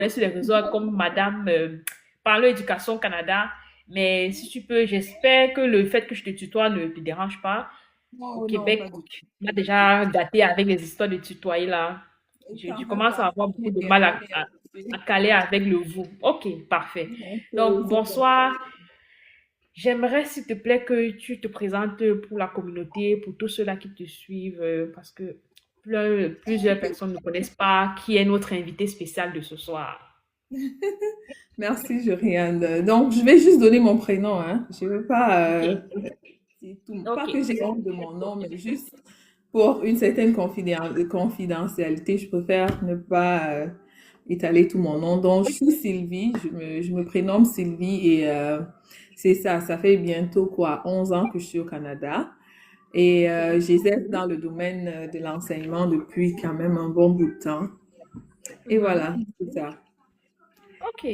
sur les réseaux comme Madame Parle Éducation Canada. Mais si tu peux, j'espère que le fait que je te tutoie ne te dérange pas. Au Non, non, pas Québec, du tout. on m'a déjà gâté avec les histoires de tutoyer là. Je T'en fais commence pas. à avoir beaucoup Très de bien, mal on est à habitué. caler avec le vous. Ok, parfait. Non, Donc, c'est bon. bonsoir. J'aimerais, s'il te plaît, que tu te présentes pour la communauté, pour tous ceux-là qui te suivent, parce que plusieurs personnes ne connaissent pas qui est notre invité spécial de ce soir. Merci, Joriane. Donc, je vais juste donner mon prénom, hein. Je veux pas, Ok, c'est tout. ok, Pas que j'ai honte de mon nom, mais juste pour une certaine confidentialité, je préfère ne pas étaler tout mon nom. Donc, je suis Sylvie, je me prénomme Sylvie et c'est ça, ça fait bientôt quoi, 11 ans que je suis au Canada. Et ok, j'exerce dans le domaine de l'enseignement depuis quand même un bon bout de temps. Et mhm, voilà, c'est ça. ok.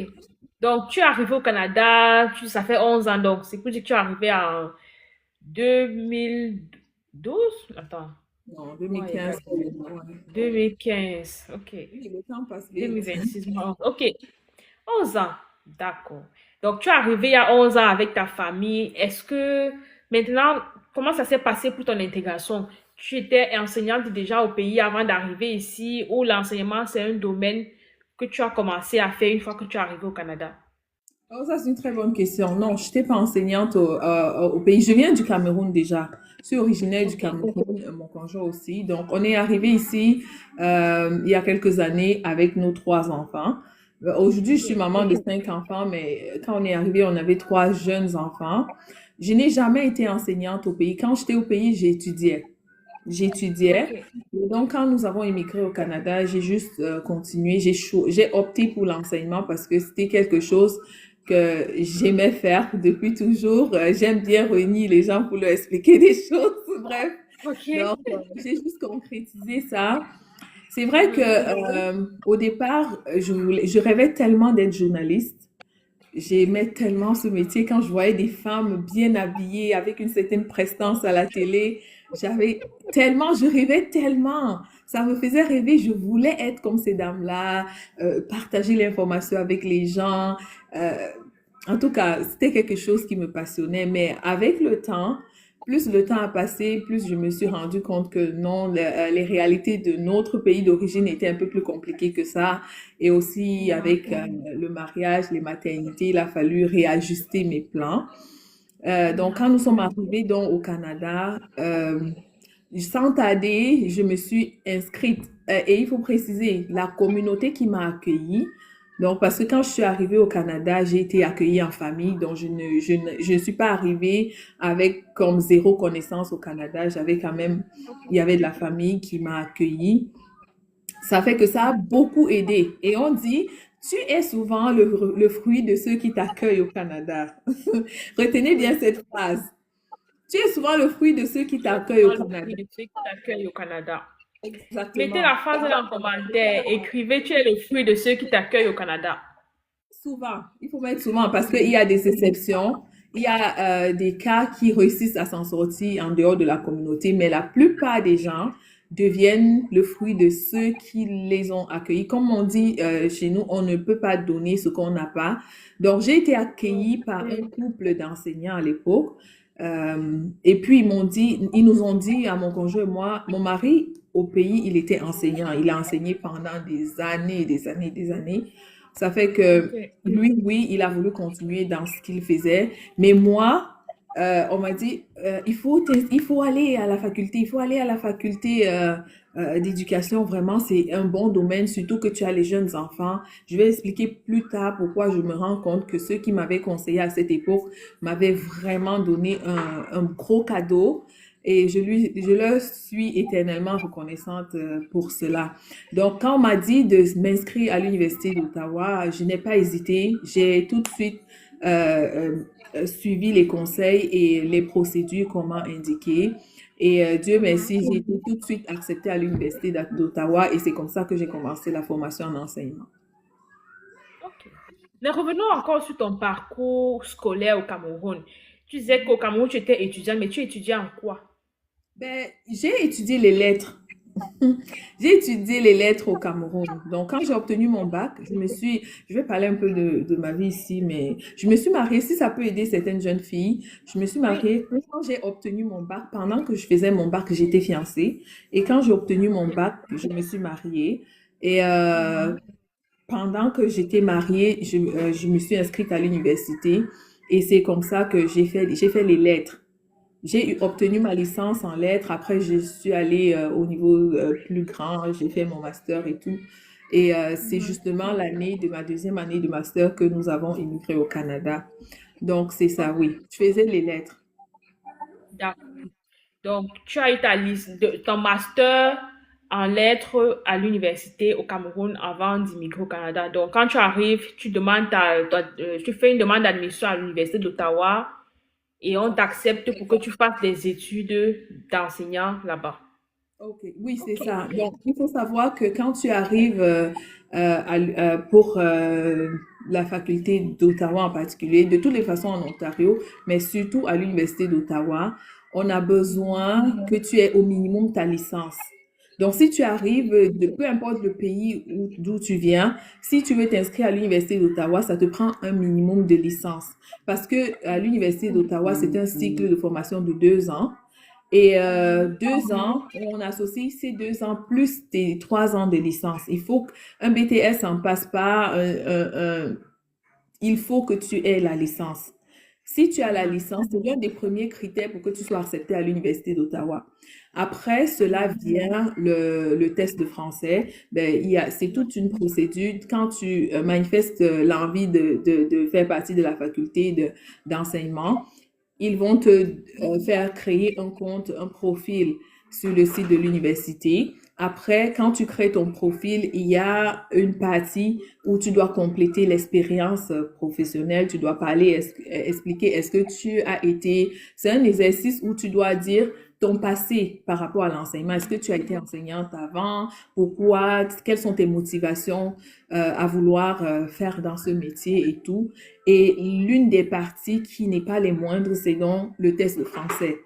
Donc, tu es arrivé au Canada, ça fait 11 ans, donc c'est pour dire que tu es arrivé en 2012. Attends, Non, moi, les 2015, dates. ouais. 2015, ok. Oui, le temps passe vite. 2026, ok. 11 ans, d'accord. Donc, tu es arrivé il y a 11 ans avec ta famille. Est-ce que maintenant, comment ça s'est passé pour ton intégration? Tu étais enseignante déjà au pays avant d'arriver ici ou l'enseignement, c'est un domaine que tu as commencé à faire une fois que tu es arrivé au Canada? Oh, ça, c'est une très bonne question. Non, je n'étais pas enseignante au pays. Je viens du Cameroun déjà. Je suis originaire du Ok, Cameroun, mon conjoint aussi. Donc, on est arrivé ici il y a quelques années avec nos trois enfants. Aujourd'hui, je suis ok, maman de cinq enfants, mais quand on est arrivé, on avait trois jeunes enfants. Je n'ai jamais été enseignante au pays. Quand j'étais au pays, j'étudiais. ok, J'étudiais. Et donc, quand nous avons immigré au Canada, j'ai juste continué. J'ai opté pour l'enseignement parce que c'était quelque chose que j'aimais faire depuis toujours. J'aime bien réunir les gens pour leur expliquer des choses. Bref, donc, ok. j'ai juste concrétisé ça. C'est vrai que Mhm. au départ, je rêvais tellement d'être journaliste. J'aimais tellement ce métier quand je voyais des femmes bien habillées avec une certaine prestance à la télé. Je rêvais tellement. Ça me faisait rêver. Je voulais être comme ces dames-là, partager l'information avec les gens. Euh, En tout cas, c'était quelque chose qui me passionnait. Mais avec le temps, plus le temps a passé, plus je me suis rendu compte que non, les réalités de notre pays d'origine étaient un peu plus compliquées que ça. Et aussi avec le mariage, les maternités, il a fallu réajuster mes plans. Donc, quand nous sommes arrivés donc, au Canada, sans tarder, je me suis inscrite. Et il faut préciser, la communauté qui m'a accueillie, donc parce que quand je suis arrivée au Canada, j'ai été accueillie en famille, donc je ne suis pas arrivée avec comme zéro connaissance au Canada. J'avais quand même, il y avait de la famille qui m'a accueillie. Ça fait que ça a beaucoup aidé. Et on dit, tu es souvent le fruit de ceux qui t'accueillent au Canada. Retenez bien cette phrase. Tu es souvent le fruit de ceux qui Tu es t'accueillent au souvent le fruit Canada. de ceux qui t'accueillent au Canada. Mettez Exactement. la phrase là en commentaire. Écrivez, tu es le fruit de ceux qui t'accueillent au Canada. Souvent. Il faut mettre souvent parce qu'il y a des exceptions. Il y a des cas qui réussissent à s'en sortir en dehors de la communauté, mais la plupart des gens deviennent le fruit de ceux qui les ont accueillis. Comme on dit chez nous, on ne peut pas donner ce qu'on n'a pas. Donc, j'ai été accueillie par un couple d'enseignants à l'époque. Et puis, ils nous ont dit à mon conjoint et moi, mon mari, au pays, il était enseignant. Il a enseigné pendant des années, des années, des années. Ça fait Ok. que lui, oui, il a voulu continuer dans ce qu'il faisait. Mais moi, on m'a dit, il faut aller à la faculté, il faut aller à la faculté d'éducation. Vraiment, c'est un bon domaine, surtout que tu as les jeunes enfants. Je vais expliquer plus tard pourquoi je me rends compte que ceux qui m'avaient conseillé à cette époque m'avaient vraiment donné un gros cadeau. Et je leur suis éternellement reconnaissante pour cela. Donc, quand on m'a dit de m'inscrire à l'Université d'Ottawa, je n'ai pas hésité. J'ai tout de suite suivi les conseils et les procédures qu'on m'a indiquées. Et Dieu Mhm. merci, j'ai été tout de suite acceptée à l'Université d'Ottawa et c'est comme ça que j'ai commencé la formation en enseignement. Ok. Mais revenons encore sur ton parcours scolaire au Cameroun. Tu disais qu'au Cameroun, tu étais étudiant, mais tu étudiais en quoi? Ben, j'ai étudié les lettres. J'ai étudié les lettres au Cameroun. Donc, quand j'ai obtenu mon bac, je vais parler un peu de ma vie ici, mais je me suis mariée, si ça peut aider certaines jeunes filles, je me suis Oui, mariée quand j'ai obtenu mon bac. Pendant que je faisais mon bac, j'étais fiancée. Et quand j'ai obtenu mon bac, je me suis mariée. Et pendant que j'étais mariée, je me suis inscrite à l'université. Et c'est comme ça que j'ai fait les lettres. Obtenu ma licence en lettres. Après, je suis allée au niveau plus grand. J'ai fait mon master et tout. Et c'est justement l'année de ma deuxième année de master que nous avons immigré au Canada. Donc, c'est ça, ok, oui. Je faisais les lettres. d'accord. Donc, tu as eu ton master en lettres à l'université au Cameroun avant d'immigrer au Canada. Donc, quand tu arrives, tu fais une demande d'admission à l'université d'Ottawa et on t'accepte pour que tu fasses des études d'enseignant là-bas. Ok, oui, c'est Ok. ça. Donc, il faut savoir que quand tu arrives pour la faculté d'Ottawa en particulier, de toutes les façons en Ontario, mais surtout à l'Université d'Ottawa, on a besoin que tu aies au minimum ta licence. Donc, si tu arrives de peu importe le pays d'où tu viens, si tu veux t'inscrire à l'Université d'Ottawa, ça te prend un minimum de licence. Parce que à l'Université d'Ottawa, c'est un cycle de formation de 2 ans. Et 2 ans, on associe ces 2 ans plus tes 3 ans de licence. Il faut qu'un BTS en passe pas. Il faut que tu aies la licence. Si tu as la Mhm. licence, c'est l'un des premiers critères pour que tu sois accepté à l'Université d'Ottawa. Après, cela vient le test de français. Ben, c'est toute une procédure. Quand tu manifestes l'envie de faire partie de la faculté d'enseignement, ils vont te faire créer un compte, un profil sur le site de l'université. Après, quand tu crées ton profil, il y a une partie où tu dois compléter l'expérience professionnelle. Tu dois parler, expliquer est-ce que tu as été... C'est un exercice où tu dois dire ton passé par rapport à l'enseignement. Est-ce que tu as été enseignante avant? Pourquoi? Quelles sont tes motivations à vouloir faire dans ce métier et tout? Et l'une des parties qui n'est pas les moindres, c'est donc le test de français.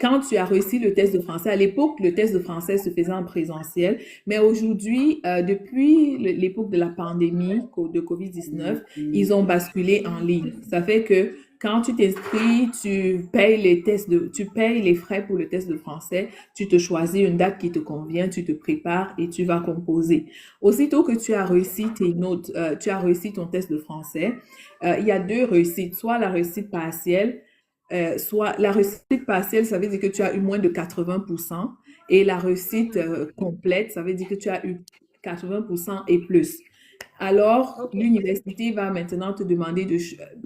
Quand tu as réussi le test de français, à l'époque, le test de français se faisait en présentiel, mais aujourd'hui, depuis l'époque de la pandémie de COVID-19, ils ont basculé en ligne. Ça fait que quand tu t'inscris, tu payes les frais pour le test de français, tu te choisis une date qui te convient, tu te prépares et tu vas composer. Aussitôt que tu as réussi tes notes, tu as réussi ton test de français, il y a deux réussites, soit la réussite partielle, soit la réussite partielle, ça veut dire que tu as eu moins de 80%, et la réussite complète, ça veut dire que tu as eu 80% et plus. Alors, Ok. l'université va maintenant te demander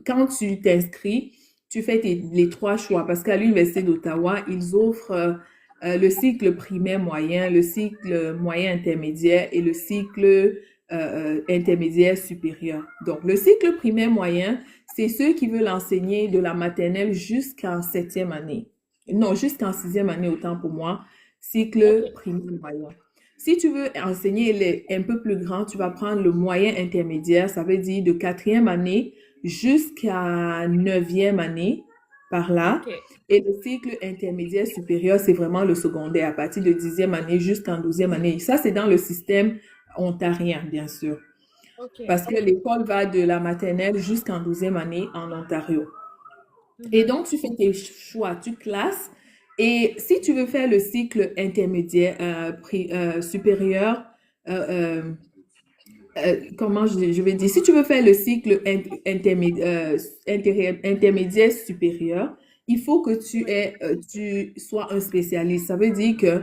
quand tu t'inscris, tu fais les trois choix parce qu'à l'Université d'Ottawa, ils offrent le cycle primaire moyen, le cycle moyen intermédiaire et le cycle intermédiaire supérieur. Donc, le cycle primaire moyen, c'est ceux qui veulent enseigner de la maternelle jusqu'en septième année. Non, jusqu'en sixième année, autant pour moi, Ok. cycle primaire moyen. Si tu veux enseigner les un peu plus grand, tu vas prendre le moyen intermédiaire, ça veut dire de quatrième année jusqu'à neuvième année, par là. Ok. Et le cycle intermédiaire supérieur, c'est vraiment le secondaire, à partir de dixième année jusqu'en douzième année. Ça, c'est dans le système ontarien, bien sûr. Ok. Parce que l'école va de la maternelle jusqu'en douzième année en Ontario. Et Mhm. donc, tu fais tes choix, tu classes. Et si tu veux faire le cycle intermédiaire, supérieur, euh, comment je vais dire, si tu veux faire le cycle intermédiaire supérieur, il faut que tu sois un spécialiste. Ça veut dire que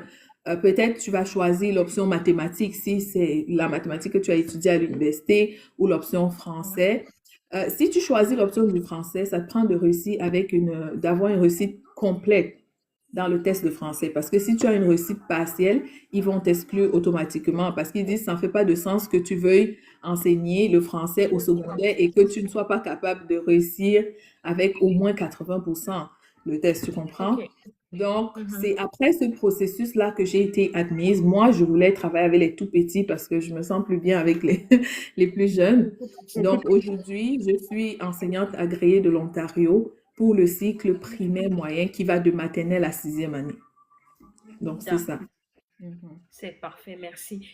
peut-être tu vas choisir l'option mathématique si c'est la mathématique que tu as étudiée à l'université ou l'option français. Si tu choisis l'option du français, ça te prend d'avoir une réussite complète dans le test de français. Parce que si tu as une réussite partielle, ils vont t'exclure automatiquement parce qu'ils disent que ça ne fait pas de sens que tu veuilles enseigner le français au secondaire et que tu ne sois pas capable de réussir avec au moins 80% le test, tu Ok. comprends? Donc, Mhm. c'est après ce processus-là que j'ai été admise. Moi, je voulais travailler avec les tout petits parce que je me sens plus bien avec les plus jeunes. Donc, aujourd'hui, je suis enseignante agréée de l'Ontario pour le cycle primaire moyen qui va de maternelle à sixième année. Donc, c'est D'accord. ça. Mhm. C'est parfait, merci.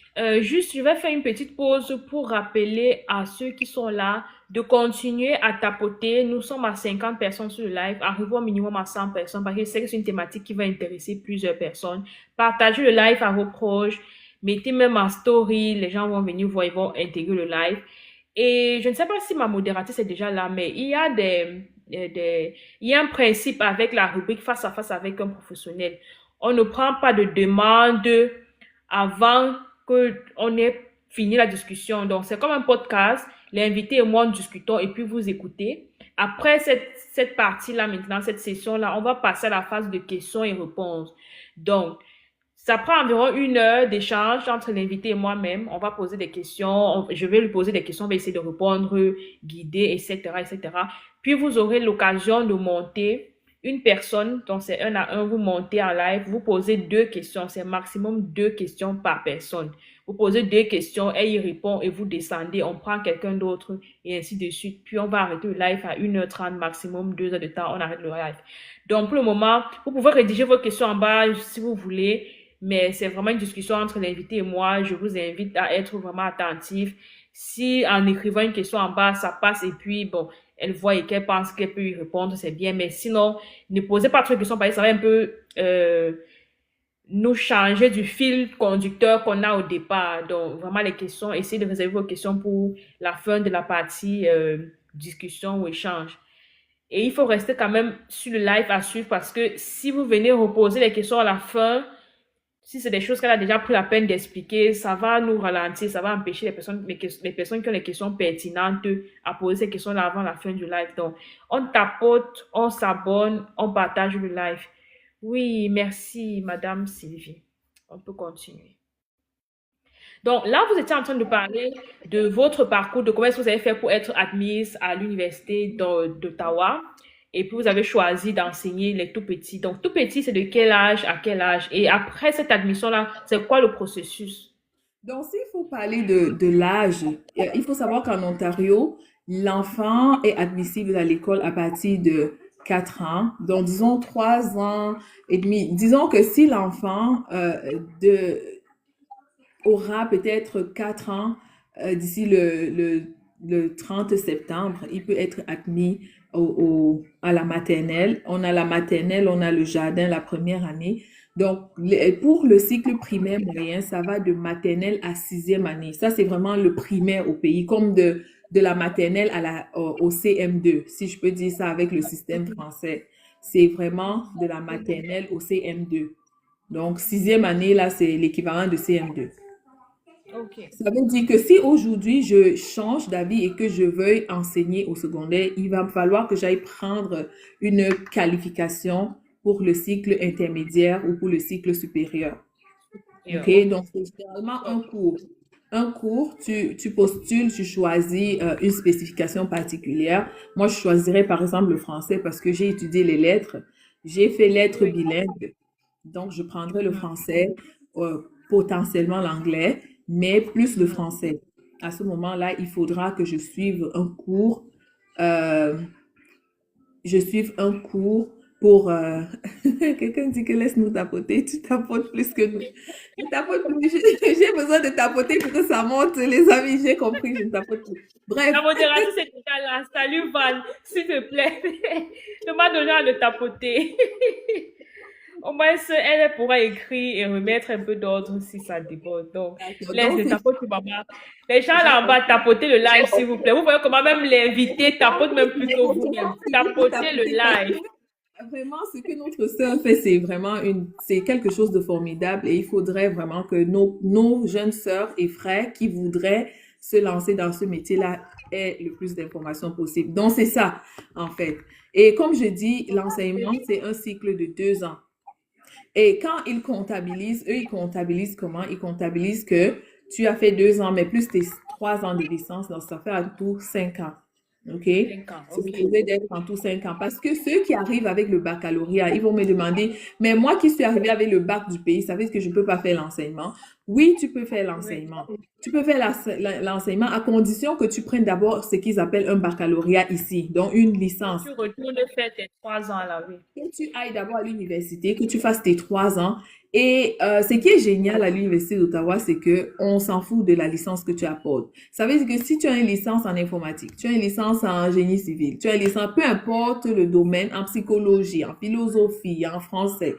Juste, je vais faire une petite pause pour rappeler à ceux qui sont là de continuer à tapoter. Nous sommes à 50 personnes sur le live. Arrivons au minimum à 100 personnes parce que je sais que c'est une thématique qui va intéresser plusieurs personnes. Partagez le live à vos proches. Mettez même en story. Les gens vont venir voir, ils vont intégrer le live. Et je ne sais pas si ma modératrice est déjà là, mais il y a un principe avec la rubrique face à face avec un professionnel. On ne prend pas de demande avant qu'on ait fini la discussion. Donc, c'est comme un podcast. L'invité et moi, nous discutons et puis vous écoutez. Après cette partie-là, maintenant, cette session-là, on va passer à la phase de questions et réponses. Donc, ça prend environ 1 heure d'échange entre l'invité et moi-même. On va poser des questions. Je vais lui poser des questions. On va essayer de répondre, guider, etc., etc. Puis, vous aurez l'occasion de monter une personne, donc c'est 1 à 1, vous montez en live, vous posez 2 questions, c'est maximum 2 questions par personne. Vous posez 2 questions, elle y répond et vous descendez, on prend quelqu'un d'autre et ainsi de suite. Puis on va arrêter le live à 1h30, maximum 2 heures de temps, on arrête le live. Donc pour le moment, vous pouvez rédiger vos questions en bas si vous voulez, mais c'est vraiment une discussion entre l'invité et moi. Je vous invite à être vraiment attentif. Si en écrivant une question en bas, ça passe et puis bon, elle voit et qu'elle pense qu'elle peut y répondre, c'est bien. Mais sinon, ne posez pas trop de questions parce que ça va un peu nous changer du fil conducteur qu'on a au départ. Donc, vraiment, les questions, essayez de réserver vos questions pour la fin de la partie discussion ou échange. Et il faut rester quand même sur le live à suivre parce que si vous venez reposer les questions à la fin, si c'est des choses qu'elle a déjà pris la peine d'expliquer, ça va nous ralentir, ça va empêcher les personnes qui ont les questions pertinentes à poser ces questions-là avant la fin du live. Donc, on tapote, on s'abonne, on partage le live. Oui, merci, Madame Sylvie. On peut continuer. Donc, là, vous étiez en train de parler de votre parcours, de comment est-ce que vous avez fait pour être admise à l'université d'Ottawa. Et puis, vous avez choisi d'enseigner les tout petits. Donc, tout petit, c'est de quel âge à quel âge? Et après cette admission-là, c'est quoi le processus? Donc, s'il faut parler de l'âge, il faut savoir qu'en Ontario, l'enfant est admissible à l'école à partir de 4 ans. Donc, disons 3 ans et demi. Disons que si l'enfant aura peut-être 4 ans d'ici le 30 septembre, il peut être admis à la maternelle. On a la maternelle, on a le jardin la première année. Donc, pour le cycle primaire moyen, ça va de maternelle à 6e année. Ça, c'est vraiment le primaire au pays, comme de la maternelle au CM2, si je peux dire ça avec le système français. C'est vraiment de la maternelle au CM2. Donc, 6e année, là, c'est l'équivalent de CM2. Ok. Ça veut dire que si aujourd'hui je change d'avis et que je veuille enseigner au secondaire, il va me falloir que j'aille prendre une qualification pour le cycle intermédiaire ou pour le cycle supérieur. OK? Ok. Donc, c'est généralement un cours. Un cours, tu postules, tu choisis une spécification particulière. Moi, je choisirais par exemple le français parce que j'ai étudié les lettres. J'ai fait lettres Oui. bilingues. Donc, je prendrais le Mhm, français, potentiellement l'anglais, mais plus le mhm. français. À ce moment-là, il faudra que euh, je suive un cours pour... Quelqu'un dit que laisse-nous tapoter, tu tapotes plus que nous. Je tapote plus, j'ai besoin de tapoter pour que ça monte, les amis, j'ai compris, je ne tapote plus. Bref, La modératrice est déjà là. Salut Val, s'il te plaît. Ne m'a donné à le tapoter. Au moins, elle pourra écrire et remettre un peu d'ordre si ça déborde. Donc, d'accord. laisse Donc, le tapote pour maman. Les gens j'ai là en bas, compris. tapotez le live, s'il vous plaît. Vous voyez comment même l'invité tapote même plus J'ai que compris, vous-même. il faut Tapotez le tapoter parce que live. vraiment, ce que notre sœur fait, c'est vraiment c'est quelque chose de formidable et il faudrait vraiment que nos jeunes sœurs et frères qui voudraient se lancer dans ce métier-là aient le plus d'informations possible. Donc, c'est ça, en fait. Et comme je dis, l'enseignement, c'est un cycle de 2 ans. Et quand ils comptabilisent, eux, ils comptabilisent comment? Ils comptabilisent que tu as fait 2 ans, mais plus tes 3 ans de licence, donc ça fait en tout 5 ans. OK? 5 ans, C'est ok. supposé d'être en tout 5 ans. Parce que ceux qui arrivent avec le baccalauréat, ils vont me demander, mais moi qui suis arrivée avec le bac du pays, ça veut dire que je ne peux pas faire l'enseignement. Oui, tu peux faire Oui. l'enseignement. Tu peux faire l'enseignement à condition que tu prennes d'abord ce qu'ils appellent un baccalauréat ici, donc une Et licence. tu retournes faire tes 3 ans là, oui. Que tu ailles d'abord à l'université, que tu fasses tes 3 ans. Et ce qui est génial à l'Université d'Ottawa, c'est que on s'en fout de la licence que tu apportes. Ça veut dire que si tu as une licence en informatique, tu as une licence en génie civil, tu as une licence, peu importe le domaine, en psychologie, en philosophie, en français,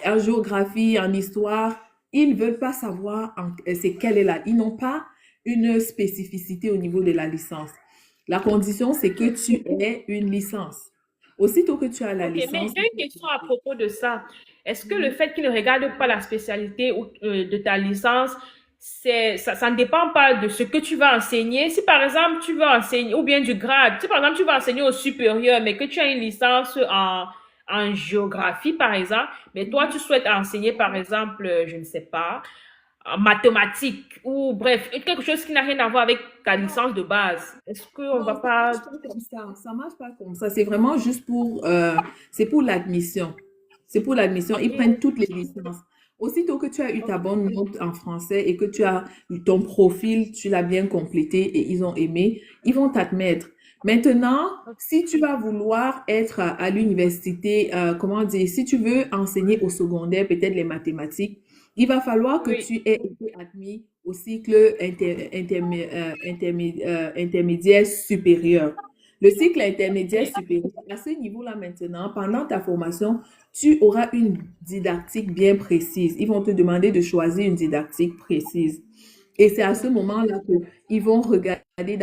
en géographie, en histoire, ils ne veulent pas savoir c'est quelle est la. Ils n'ont pas une spécificité au niveau de la licence. La condition, c'est que tu aies une licence. Aussitôt que tu as la Ok, mais licence, j'ai une question à propos de ça. Est-ce que le fait qu'ils ne regardent pas la spécialité de ta licence, ça ne dépend pas de ce que tu vas enseigner? Si par exemple tu veux enseigner, ou bien du grade, si par exemple tu vas enseigner au supérieur, mais que tu as une licence en géographie, par exemple, mais toi tu souhaites enseigner, par exemple, je ne sais pas, en mathématiques, ou bref, quelque chose qui n'a rien à voir avec ta licence de base. Est-ce qu'on va non, ça marche pas... pas comme ça. Ça marche pas comme ça. C'est vraiment juste c'est pour l'admission. C'est pour l'admission. Ils Ok, prennent toutes les licences. Aussitôt que tu as eu ta bonne note en français et que tu as ton profil, tu l'as bien complété et ils ont aimé, ils vont t'admettre. Maintenant, si tu vas vouloir être à l'université, comment dire, si tu veux enseigner au secondaire, peut-être les mathématiques, il va falloir que oui, tu aies été admis au cycle intermédiaire supérieur. Le cycle intermédiaire ok. supérieur, à ce niveau-là maintenant, pendant ta formation, tu auras une didactique bien précise. Ils vont te demander de choisir une didactique précise. Et c'est à ce moment-là qu'ils vont regarder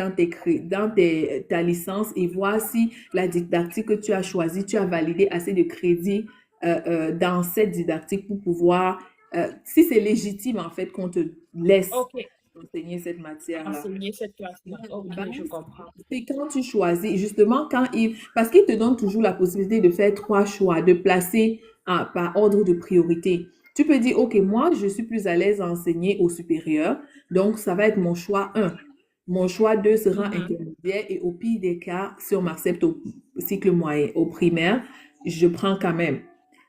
ta licence et voir si la didactique que tu as choisie, tu as validé assez de crédits dans cette didactique pour pouvoir, si c'est légitime en fait qu'on te laisse Ok, enseigner cette matière-là. enseigner cette classe-là. Mais de Ok, je base, comprends. c'est quand tu choisis, justement, parce qu'ils te donnent toujours la possibilité de faire trois choix, de placer par ordre de priorité. Tu peux dire, OK, moi, je suis plus à l'aise à enseigner au supérieur, donc ça va être mon choix un. Mon choix 2 sera Mhm. intermédiaire et au pire des cas, si on m'accepte au cycle moyen, au primaire, je prends quand même.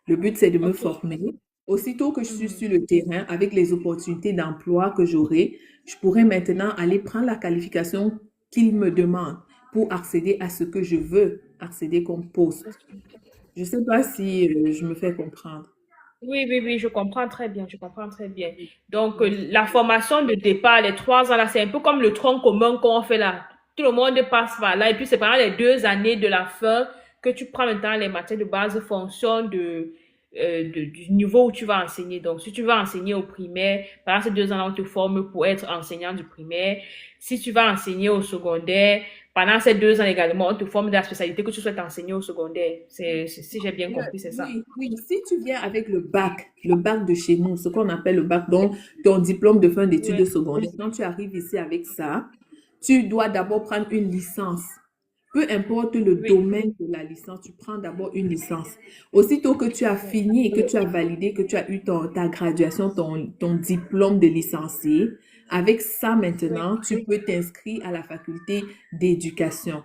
Le but, c'est de me Ok. former. Aussitôt que je suis Mhm. sur le terrain, avec les opportunités d'emploi que j'aurai, je pourrais maintenant aller prendre la qualification qu'ils me demandent pour accéder à ce que je veux accéder comme poste. Je ne sais pas si je me fais comprendre. Oui, oui, oui, je comprends très bien, je comprends très bien. Donc, Oui, la formation de départ, les 3 ans là, c'est un peu comme le tronc commun qu'on fait là. Tout le monde passe par là. Et puis, c'est pendant les 2 années de la fin que tu prends maintenant les matières de base fonction du niveau où tu vas enseigner. Donc, si tu vas enseigner au primaire, pendant ces 2 ans-là, on te forme pour être enseignant du primaire. Si tu vas enseigner au secondaire, pendant ces 2 ans également, on te forme de la spécialité que tu souhaites enseigner au secondaire. Si j'ai bien compris, c'est ça. oui, oui. Si tu viens avec le bac de chez nous, ce qu'on appelle le bac, donc ton diplôme de fin d'études Oui. secondaires, quand tu arrives ici avec ça, tu dois d'abord prendre une licence. Peu importe le Oui. domaine de la licence, tu prends d'abord une licence. Aussitôt que tu as fini et que tu as validé, que tu as eu ta graduation, ton diplôme de licencié, avec ça Oui. maintenant, tu peux t'inscrire à la faculté d'éducation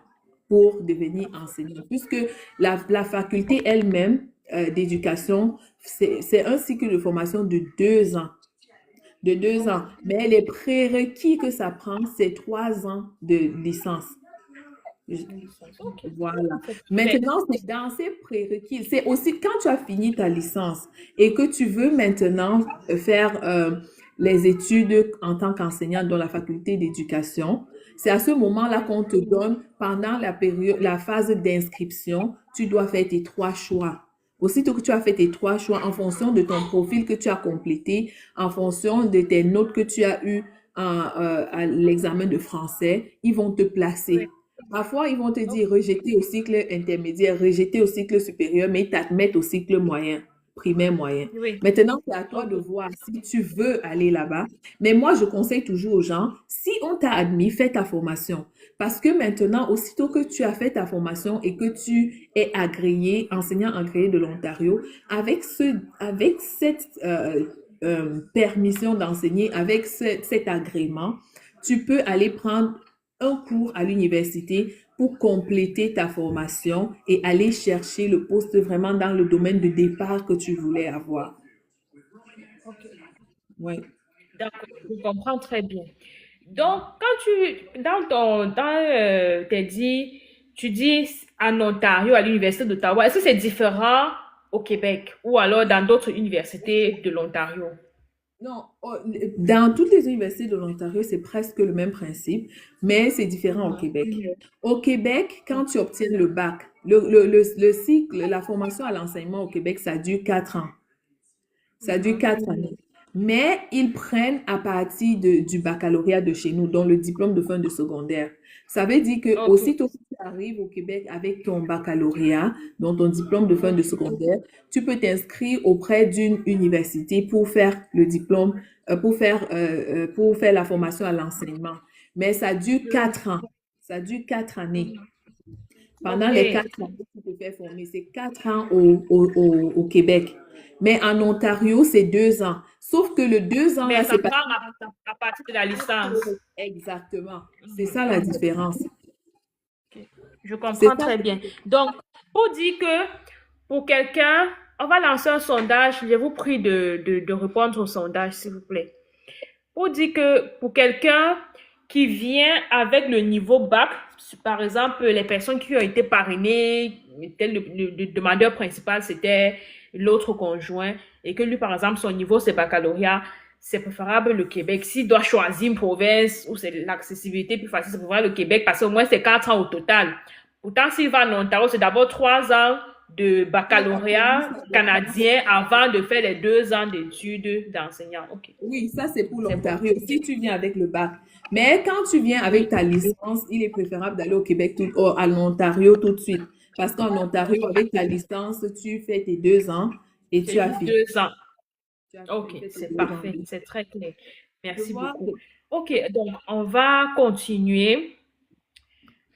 pour devenir enseignant. Puisque la faculté elle-même d'éducation, c'est un cycle de formation de 2 ans. De deux Ok. ans. Mais les prérequis que ça prend, c'est 3 ans de licence. Une licence. Ok. Voilà. C'est clair. Maintenant, c'est dans ces prérequis. C'est aussi quand tu as fini ta licence et que tu veux maintenant faire les études en tant qu'enseignant dans la faculté d'éducation. C'est à ce moment-là Oui. qu'on te donne, pendant la période, la phase d'inscription, tu dois faire tes trois choix. Aussitôt que tu as fait tes trois choix en fonction de ton profil que tu as complété, en fonction de tes notes que tu as eues à l'examen de français, ils vont te Oui. placer. Parfois, ils vont te Ok. dire rejeter au cycle intermédiaire, rejeter au cycle supérieur, mais ils t'admettent au cycle moyen, primaire moyen. Oui. Maintenant, c'est à toi Ok. de voir si tu veux aller là-bas. Mais moi, je conseille toujours aux gens, si on t'a admis, fais ta formation. Parce que maintenant, aussitôt que tu as fait ta formation et que tu es agréé, enseignant agréé de l'Ontario, avec cette permission d'enseigner, avec cet agrément, tu peux aller prendre un cours à l'université pour compléter ta formation et aller chercher le poste vraiment dans le domaine de départ que tu voulais avoir. Ok. Ouais. D'accord, je comprends très bien. Donc, t'es dit, tu dis en Ontario, à l'Université d'Ottawa, est-ce que c'est différent au Québec ou alors dans d'autres universités de l'Ontario? Non, dans toutes les universités de l'Ontario, c'est presque le même principe, mais c'est différent au Québec. Au Québec, quand tu obtiens le bac, le cycle, la formation à l'enseignement au Québec, ça dure 4 ans. Ça dure Mhm. 4 années. Mais ils prennent à partir du baccalauréat de chez nous, dont le diplôme de fin de secondaire. Ça veut dire que Ok, aussitôt que tu arrives au Québec avec ton baccalauréat, dont ton diplôme de fin de secondaire, tu peux t'inscrire auprès d'une université pour faire le diplôme, pour faire la formation à l'enseignement. Mais ça dure 4 ans. Ça dure 4 années. Pendant ok. les 4 années, tu te fais former. C'est 4 ans au Québec. Mais en Ontario, c'est 2 ans. Sauf que le 2 ans, Mais là, ça c'est pas prend à partir de la licence. exactement. C'est Mhm. ça la différence. Ok. Je C'est comprends ça. très bien. Donc, pour dire que pour quelqu'un, on va lancer un sondage. Je vous prie de répondre au sondage, s'il vous plaît. Pour dire que pour quelqu'un qui vient avec le niveau bac, par exemple, les personnes qui ont été parrainées, le demandeur principal, c'était l'autre conjoint, et que lui, par exemple, son niveau, c'est baccalauréat, c'est préférable le Québec. S'il doit choisir une province où c'est l'accessibilité plus facile, c'est préférable le Québec, parce qu'au moins, c'est 4 ans au total. Pourtant, s'il va en Ontario, c'est d'abord 3 ans de Oui, absolument, baccalauréat ça dépend. canadien avant de faire les 2 ans d'études d'enseignant. OK. Oui, ça, c'est pour C'est bon. l'Ontario, si tu viens avec le bac. Mais quand tu viens avec Oui, ta licence, il est préférable d'aller au Québec à l'Ontario tout de suite. Parce qu'en Ontario, avec ta licence, tu fais tes 2 ans et c'est tu as juste fini. 2 ans. Tu OK, fais tes c'est 2 ans. parfait, c'est très clair. Je Merci vois. beaucoup. OK, donc on va continuer.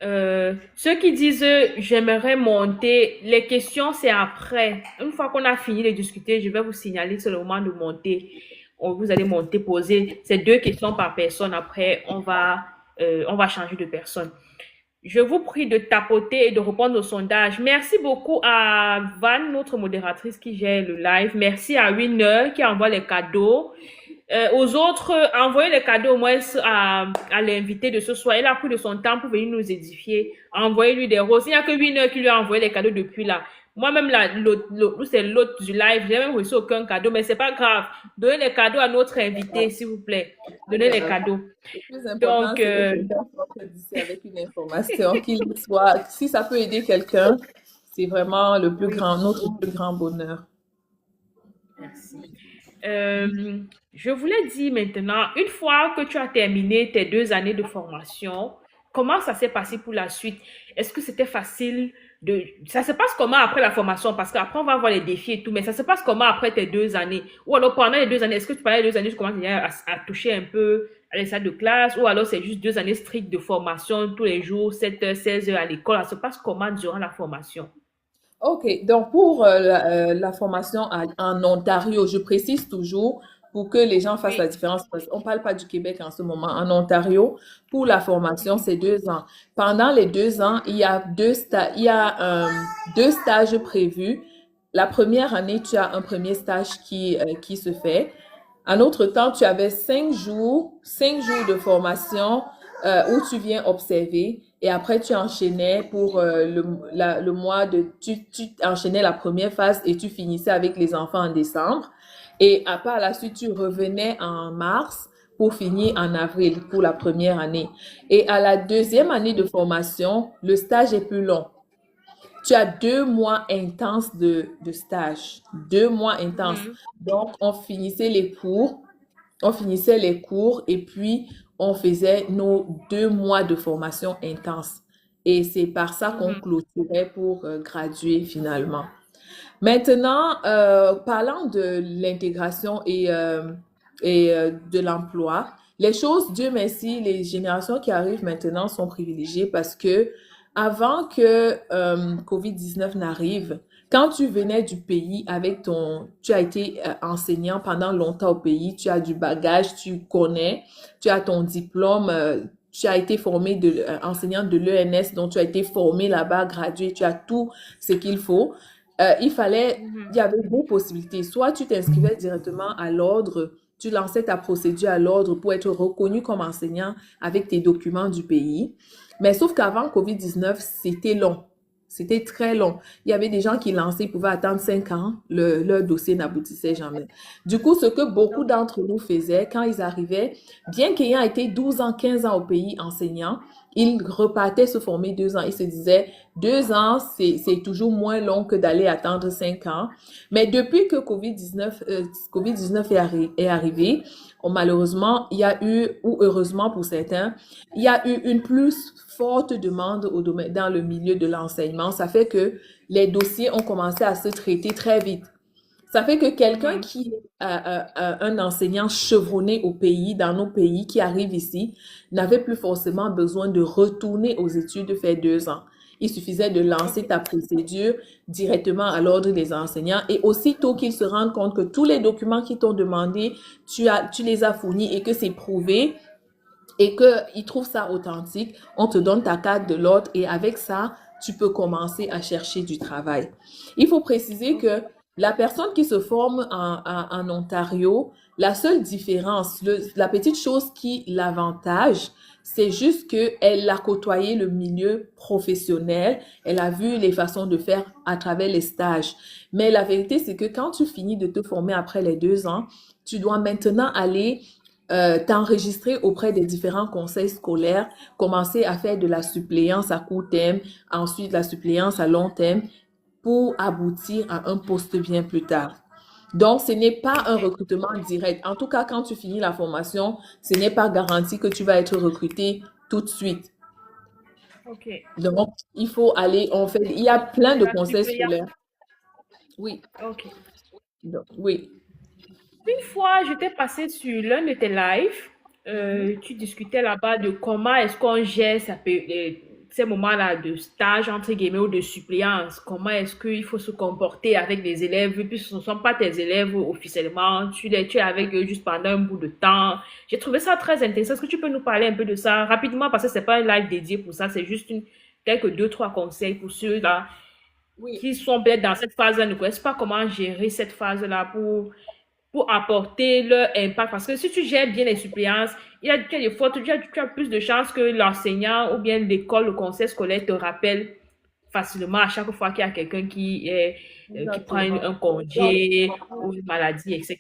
Ceux qui disent j'aimerais monter, les questions c'est après. Une fois qu'on a fini de discuter, je vais vous signaler que c'est le moment de monter. Vous allez monter, poser ces 2 questions par personne. Après, on va changer de personne. Je vous prie de tapoter et de répondre au sondage. Merci beaucoup à Van, notre modératrice qui gère le live. Merci à Winner qui envoie les cadeaux. Aux autres, envoyez les cadeaux au moins à l'invité de ce soir. Il a pris de son temps pour venir nous édifier. Envoyez-lui des roses. Il n'y a que Winner qui lui a envoyé les cadeaux depuis là. Moi-même, c'est l'autre du live. J'ai même reçu aucun cadeau, mais c'est pas grave. Donnez les cadeaux à notre invité, s'il vous plaît. Donnez les cadeaux. Le plus important, Donc, c'est que quelqu'un sorte d'ici avec une information, qu'il soit, si ça peut aider quelqu'un, c'est vraiment oui. notre plus grand bonheur. Merci. Je voulais dire maintenant, une fois que tu as terminé tes 2 années de formation, comment ça s'est passé pour la suite? Est-ce que c'était facile de... Ça se passe comment après la formation? Parce qu'après, on va voir les défis et tout, mais ça se passe comment après tes 2 années? Ou alors pendant les 2 années, est-ce que tu parlais des 2 années, tu commences déjà à toucher un peu à les salles de classe? Ou alors c'est juste 2 années strictes de formation tous les jours, 7 heures, 16 heures à l'école? Ça se passe comment durant la formation? OK, donc pour la formation en Ontario, je précise toujours pour que les gens fassent la Oui. différence, parce qu'on ne parle pas du Québec en ce moment. En Ontario, pour la formation, c'est 2 ans. Pendant les 2 ans, deux stages prévus. La première année, tu as un premier stage qui se fait. En autre temps, tu avais 5 jours de formation où tu viens observer et après tu enchaînais pour le mois tu enchaînais la première phase et tu finissais avec les enfants en décembre. Et par la suite, tu revenais en mars pour finir en avril pour la première année. Et à la deuxième année de formation, le stage est plus long. Tu as 2 mois intenses de stage. 2 mois intenses. Mhm. Donc, on finissait les cours et puis on faisait nos 2 mois de formation intense. Et c'est par ça qu'on Mhm. clôturait pour graduer finalement. Maintenant, parlant de l'intégration et de l'emploi, les choses, Dieu merci, les générations qui arrivent maintenant sont privilégiées parce que avant que COVID-19 n'arrive, quand tu venais du pays tu as été enseignant pendant longtemps au pays, tu as du bagage, tu connais, tu as ton diplôme, tu as été formé enseignant de l'ENS, donc tu as été formé là-bas, gradué, tu as tout ce qu'il faut. Il Mhm. y avait deux possibilités. Soit tu t'inscrivais directement à l'ordre, tu lançais ta procédure à l'ordre pour être reconnu comme enseignant avec tes documents du pays. Mais sauf qu'avant COVID-19, c'était long. C'était très long. Il y avait des gens qui lançaient, ils pouvaient attendre 5 ans, leur dossier n'aboutissait jamais. Du coup, ce que beaucoup d'entre nous faisaient quand ils arrivaient, bien qu'ayant été 12 ans, 15 ans au pays enseignant, ils repartaient se former 2 ans. Ils se disaient, 2 ans, c'est toujours moins long que d'aller attendre 5 ans. Mais depuis que COVID-19 est arrivé, malheureusement, il y a eu, ou heureusement pour certains, il y a eu une plus forte demande dans le milieu de l'enseignement. Ça fait que les dossiers ont commencé à se traiter très vite. Ça fait que quelqu'un Oui. qui est un enseignant chevronné au pays, dans nos pays, qui arrive ici, n'avait plus forcément besoin de retourner aux études de faire 2 ans. Il suffisait de lancer ta procédure directement à l'ordre des enseignants et aussitôt qu'ils se rendent compte que tous les documents qui t'ont demandé, tu les as fournis et que c'est prouvé, et qu'ils trouvent ça authentique, on te donne ta carte de l'ordre et avec ça, tu peux commencer à chercher du travail. Il faut préciser que la personne qui se forme en Ontario, la seule différence, la petite chose qui l'avantage, c'est juste qu'elle a côtoyé le milieu professionnel, elle a vu les façons de faire à travers les stages. Mais la vérité, c'est que quand tu finis de te former après les 2 ans, tu dois maintenant aller t'enregistrer auprès des différents conseils scolaires, commencer à faire de la suppléance à court terme, ensuite la suppléance à long terme pour aboutir à un poste bien plus tard. Donc, ce n'est pas un recrutement direct. En tout cas, quand tu finis la formation, ce n'est pas garanti que tu vas être recruté tout de suite. Ok. Donc, il faut aller, il y a plein de La conseils suppléance. scolaires. Oui, Ok. oui. Une fois, j'étais passée sur l'un de tes lives. Tu discutais là-bas de comment est-ce qu'on gère ces moments-là de stage, entre guillemets, ou de suppléance. Comment est-ce qu'il faut se comporter avec les élèves, puisque ce ne sont pas tes élèves officiellement. Tu es avec eux juste pendant un bout de temps. J'ai trouvé ça très intéressant. Est-ce que tu peux nous parler un peu de ça rapidement? Parce que c'est pas un live dédié pour ça. C'est juste quelques deux, trois conseils pour ceux-là Oui. qui sont peut-être dans cette phase-là, ne connaissent pas comment gérer cette phase-là pour apporter leur impact. Parce que si tu gères bien les suppléances, il y a des fois, tu as plus de chances que l'enseignant ou bien l'école, le conseil scolaire te rappelle facilement à chaque fois qu'il y a quelqu'un qui prend Exactement. un Donc, congé ou une maladie, etc.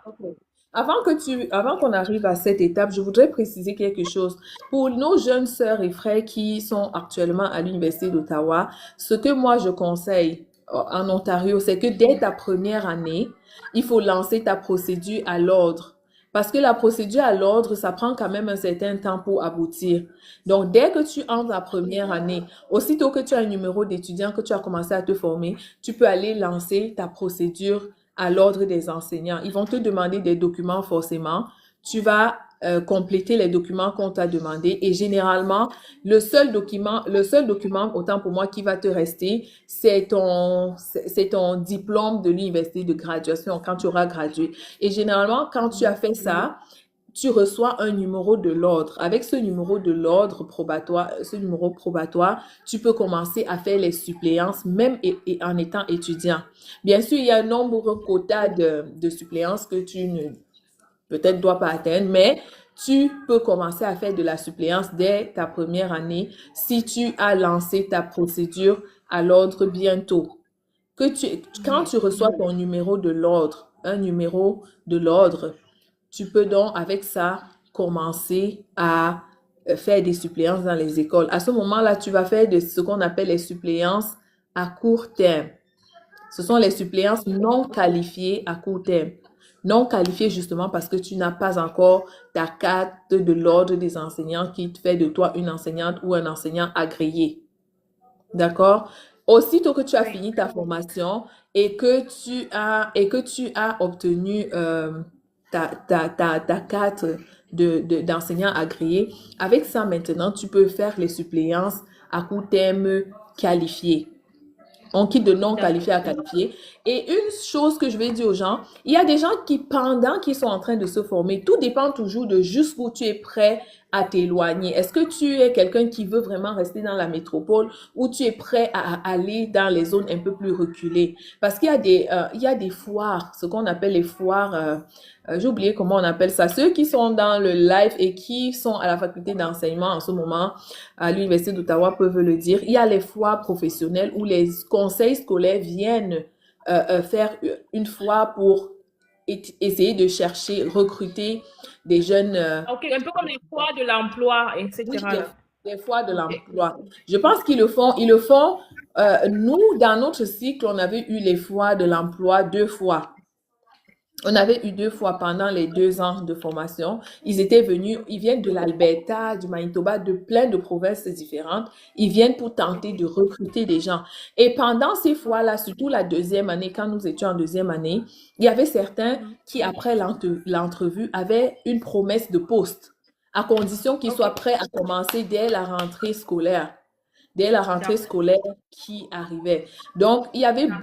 ok. Avant qu'on arrive à cette étape, je voudrais préciser quelque chose. Pour nos jeunes sœurs et frères qui sont actuellement à l'Université d'Ottawa, ce que moi je conseille en Ontario, c'est que dès ta première année, il faut lancer ta procédure à l'ordre. Parce que la procédure à l'ordre, ça prend quand même un certain temps pour aboutir. Donc, dès que tu entres la première année, aussitôt que tu as un numéro d'étudiant, que tu as commencé à te former, tu peux aller lancer ta procédure à l'ordre des enseignants. Ils vont te demander des documents forcément. Tu vas compléter les documents qu'on t'a demandé et généralement, le seul document, autant pour moi, qui va te rester, c'est ton diplôme de l'université de graduation quand tu auras gradué. Et généralement, quand tu as fait ça, tu reçois un numéro de l'ordre. Avec ce numéro de l'ordre probatoire, tu peux commencer à faire les suppléances, même en étant étudiant. Bien sûr, il y a un nombre quota de suppléances que tu ne peut-être dois pas atteindre, mais tu peux commencer à faire de la suppléance dès ta première année si tu as lancé ta procédure à l'ordre bientôt. Quand tu reçois ton numéro de l'ordre, un numéro de l'ordre, tu peux donc, avec ça, commencer à faire des suppléances dans les écoles. À ce moment-là, tu vas faire ce qu'on appelle les suppléances à court terme. Ce sont les suppléances non qualifiées à court terme. Non qualifiées justement parce que tu n'as pas encore ta carte de l'ordre des enseignants qui fait de toi une enseignante ou un enseignant agréé. D'accord? Aussitôt que tu as Oui. fini ta formation et que tu as obtenu ta carte d'enseignant agréé, avec ça maintenant, tu peux faire les suppléances à court terme qualifiées. On quitte de non qualifié D'accord. à qualifié. Et une chose que je vais dire aux gens, il y a des gens qui, pendant qu'ils sont en train de se former, tout dépend toujours de jusqu'où tu es prêt à t'éloigner? Est-ce que tu es quelqu'un qui veut vraiment rester dans la métropole ou tu es prêt à aller dans les zones un peu plus reculées? Parce il y a des foires, ce qu'on appelle les foires, j'ai oublié comment on appelle ça. Ceux qui sont dans le live et qui sont à la faculté d'enseignement en ce moment à l'Université d'Ottawa peuvent le dire. Il y a les foires professionnelles où les conseils scolaires viennent faire une foire pour essayer de chercher, recruter des jeunes, Ok, un peu comme les foires de l'emploi, oui, etc. là. des foires de Ok. l'emploi. Je pense qu'ils le font, ils le font. Nous, dans notre cycle, on avait eu les foires de l'emploi 2 fois. On avait eu 2 fois pendant les 2 ans de formation. Ils étaient venus, ils viennent de l'Alberta, du Manitoba, de plein de provinces différentes. Ils viennent pour tenter de recruter des gens. Et pendant ces fois-là, surtout la deuxième année, quand nous étions en deuxième année, il y avait certains Mhm. qui, après l'entrevue, avaient une promesse de poste, à condition qu'ils Ok, soient prêts à commencer dès la rentrée scolaire. Dès la rentrée d'accord. scolaire qui arrivait. Donc, J'arrive.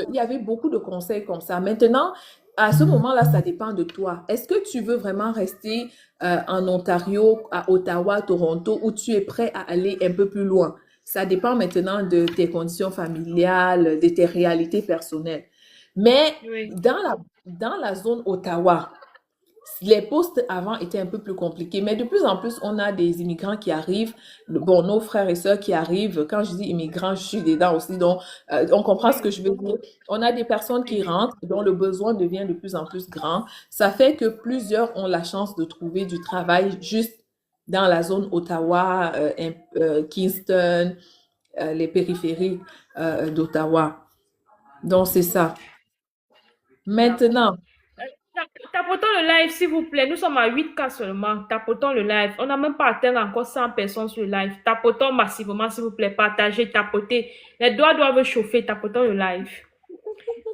il y avait beaucoup de conseils comme ça. Maintenant, à ce moment-là, ça dépend de toi. Est-ce que tu veux vraiment rester en Ontario, à Ottawa, Toronto, ou tu es prêt à aller un peu plus loin? Ça dépend maintenant de tes conditions familiales, de tes réalités personnelles. Mais Oui. dans la zone Ottawa, les postes avant étaient un peu plus compliqués, mais de plus en plus, on a des immigrants qui arrivent. Bon, nos frères et sœurs qui arrivent. Quand je dis immigrants, je suis dedans aussi, donc on comprend ce que Oui, je veux dire. On a des personnes qui oui. rentrent, dont le besoin devient de plus en plus grand. Ça fait que plusieurs ont la chance de trouver du travail juste dans la zone Ottawa, Kingston, les périphéries d'Ottawa. Donc, c'est ça. D'accord. Maintenant, Euh, Tapotons le live, s'il vous plaît. Nous sommes à 8K seulement. Tapotons le live. On n'a même pas atteint encore 100 personnes sur le live. Tapotons massivement, s'il vous plaît. Partagez, tapotez. Les doigts doivent chauffer. Tapotons le live.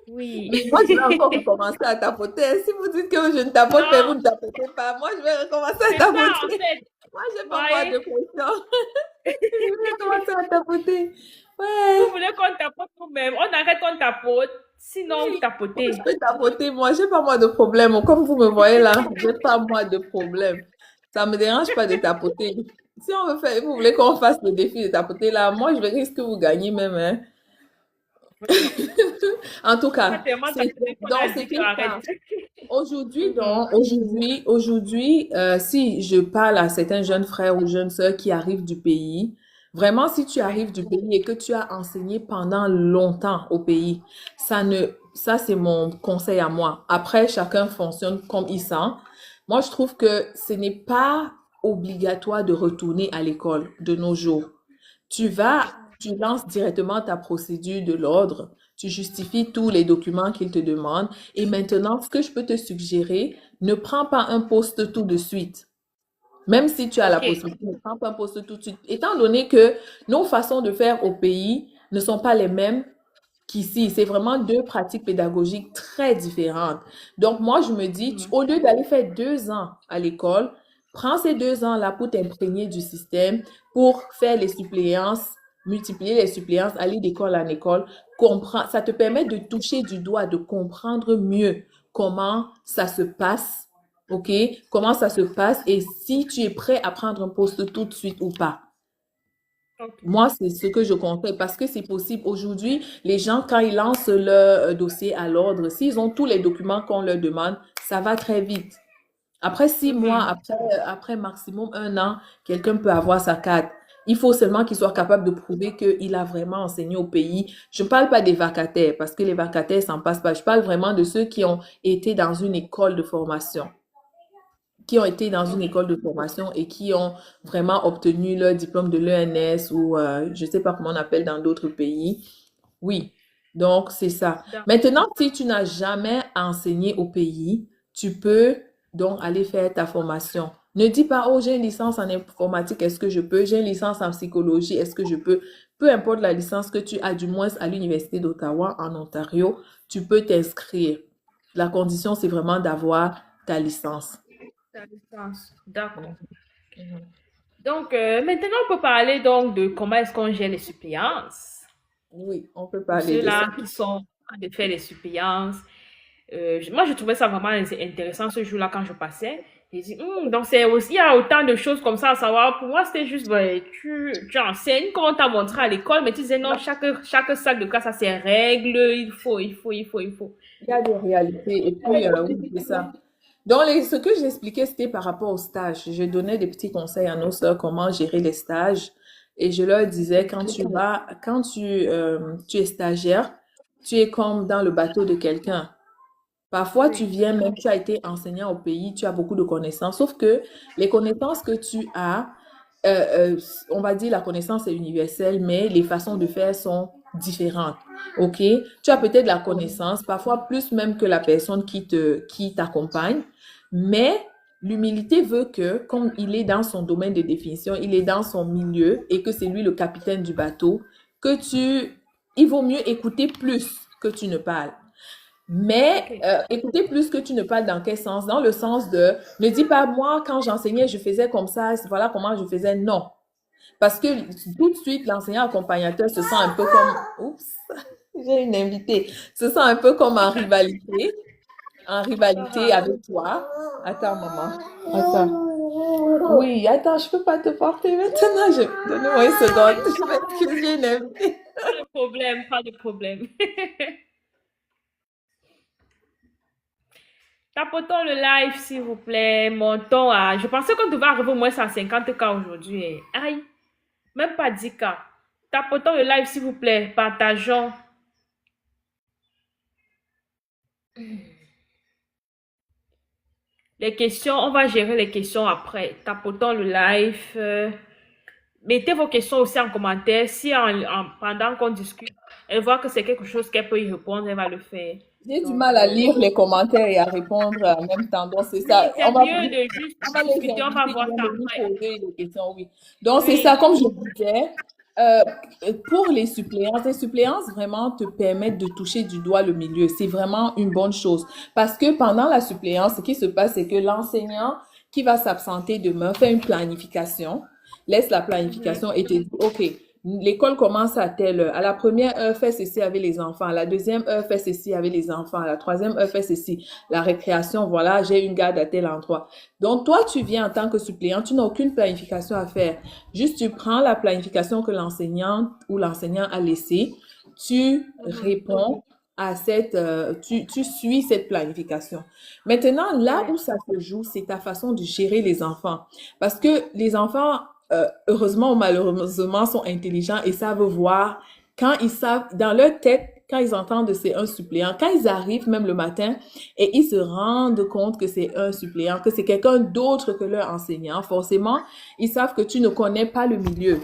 Oui. mais moi, je vais encore recommencer à tapoter. Si vous dites que je ne tapote pas, vous Non, ne tapotez pas. Moi, je vais recommencer à c'est ça en tapoter. fait. Moi, j'ai pas moi de Voyez. pression. Je vais recommencer à tapoter. Vous Ouais. voulez qu'on tapote nous-mêmes. On arrête qu'on tapote. Sinon, vous Oui. Moi, tapotez. je peux tapoter. Moi, j'ai pas moi de problème. Comme vous me voyez là, j'ai pas moi de problème. Ça me dérange pas de tapoter. Si on veut faire, vous voulez qu'on fasse le défi de tapoter là, moi, je verrai ce que vous gagnez même, hein. En tout C'est cas, tellement tapé qu'on a dit c'était qu'arrête. ça. Aujourd'hui, Mhm. si je parle à certains jeunes frères ou jeunes sœurs qui arrivent du pays, vraiment, si tu Oui. arrives du pays et que tu as enseigné pendant longtemps au pays, ça, c'est mon conseil à moi. Après, chacun fonctionne comme il sent. Moi, je trouve que ce n'est pas obligatoire de retourner à l'école de nos jours. Tu vas, tu lances directement ta procédure de l'ordre, tu justifies tous les documents qu'ils te demandent et maintenant, ce que je peux te suggérer, ne prends pas un poste tout de suite. Même si tu as la Ok. possibilité, ne prends pas un poste tout de suite. Étant donné que nos façons de faire au pays ne sont pas les mêmes qu'ici, c'est vraiment deux pratiques pédagogiques très différentes. Donc, moi, je me dis, Mhm. au lieu d'aller faire 2 ans à l'école, prends ces 2 ans-là pour t'imprégner du système, pour faire les suppléances, multiplier les suppléances, aller d'école en école, comprendre, ça te permet de toucher du doigt, de comprendre mieux comment ça se passe, OK? Comment ça se passe et si tu es prêt à prendre un poste tout de suite ou pas. Ok. Moi, c'est ce que je conseille parce que c'est possible. Aujourd'hui, les gens, quand ils lancent leur dossier à l'ordre, s'ils ont tous les documents qu'on leur demande, ça va très vite. Après 6 mois, Mhm. après maximum 1 an, quelqu'un peut avoir sa carte. Il faut seulement qu'il soit capable de prouver qu'il a vraiment enseigné au pays. Je ne parle pas des vacataires parce que les vacataires, ça ne passe pas. Je parle vraiment de ceux qui ont été dans une école de formation Ok. et qui ont vraiment obtenu leur diplôme de l'ENS ou je ne sais pas comment on appelle dans d'autres pays. Oui, donc c'est ça. D'accord. Maintenant, si tu n'as jamais enseigné au pays, tu peux donc aller faire ta formation. Ne dis pas, oh, j'ai une licence en informatique, est-ce que je peux? J'ai une licence en psychologie, est-ce que je peux? Peu importe la licence que tu as, du moins à l'Université d'Ottawa, en Ontario, tu peux t'inscrire. La condition, c'est vraiment d'avoir ta licence. Ta distance. D'accord. Mhm. Mhm. Donc, maintenant, on peut parler donc de comment est-ce qu'on gère les suppléances. Oui, on peut Pour parler de ça. ceux-là qui sont en train de faire les suppléances. Moi, je trouvais ça vraiment intéressant ce jour-là quand je passais. J'ai dit, donc c'est aussi, il y a autant de choses comme ça à savoir. Pour moi, c'était juste, ouais, tu enseignes comme on t'a montré à l'école, mais tu disais non, chaque salle de classe a ses règles, il faut. Il y a des réalités. Et puis, oui, c'est ça. Donc, ce que j'expliquais, c'était par rapport au stage. Je donnais des petits conseils à nos sœurs comment gérer les stages. Et je leur disais, quand tu es stagiaire, tu es comme dans le bateau de quelqu'un. Parfois, tu Oui, viens, même tu as été enseignant au pays, tu as beaucoup de connaissances, sauf que les connaissances que tu as, on va dire la connaissance est universelle, mais les façons de faire sont différentes. OK? Tu as peut-être la connaissance, parfois plus même que la personne qui t'accompagne, mais l'humilité veut que, comme il est dans son domaine de définition, il est dans son milieu et que c'est lui le capitaine du bateau, il vaut mieux écouter plus que tu ne parles. Mais ok. écoutez plus que tu ne parles dans quel sens? Dans le sens de ne dis pas moi quand j'enseignais je faisais comme ça, voilà comment je faisais. Non. Parce que tout de suite l'enseignant accompagnateur se sent un peu comme oups, j'ai une invitée, se sent un peu comme en Ah, rivalité ah. avec toi. Attends maman. Attends. Oui, attends, je peux pas te porter maintenant. Donne-moi une seconde. Je m'excuse, j'ai une invitée. Pas de problème, pas de problème. Tapotons le live, s'il vous plaît. Montons à. Je pensais qu'on devait arriver au moins à 50K aujourd'hui, hein. Aïe, même pas 10K. Tapotons le live, s'il vous plaît. Partageons. Les questions, on va gérer les questions après. Tapotons le live. Mettez vos questions aussi en commentaire. Si pendant qu'on discute, elle voit que c'est quelque chose qu'elle peut y répondre, elle va le faire. J'ai du Donc, mal à lire les commentaires et à répondre en même temps. Donc, c'est oui, ça. c'est mieux de juste On va les discuter, on va inviter, ils voir vont ça venir après. poser des questions, oui. Donc, c'est ça, Oui, comme je disais, euh, pour les suppléances vraiment te permettent de toucher du doigt le milieu. C'est vraiment une bonne chose. Parce que pendant la suppléance, ce qui se passe, c'est que l'enseignant qui va s'absenter demain fait une planification, laisse la mhm, planification et te dit, OK, l'école commence à telle heure. À la première heure, fais ceci avec les enfants. À la deuxième heure, fais ceci avec les enfants. À la troisième heure, fais ceci. La récréation, voilà, j'ai une garde à tel endroit. Donc, toi, tu viens en tant que suppléant, tu n'as aucune planification à faire. Juste, tu prends la planification que l'enseignant ou l'enseignant a laissée, tu mhm. réponds tu suis cette planification. Maintenant, là Oui, où ça se joue, c'est ta façon de gérer les enfants. Parce que les enfants, heureusement ou malheureusement, sont intelligents et savent voir quand ils savent, dans leur tête, quand ils entendent que c'est un suppléant, quand ils arrivent même le matin et ils se rendent compte que c'est un suppléant, que c'est quelqu'un d'autre que leur enseignant, forcément, ils savent que tu ne connais pas le milieu.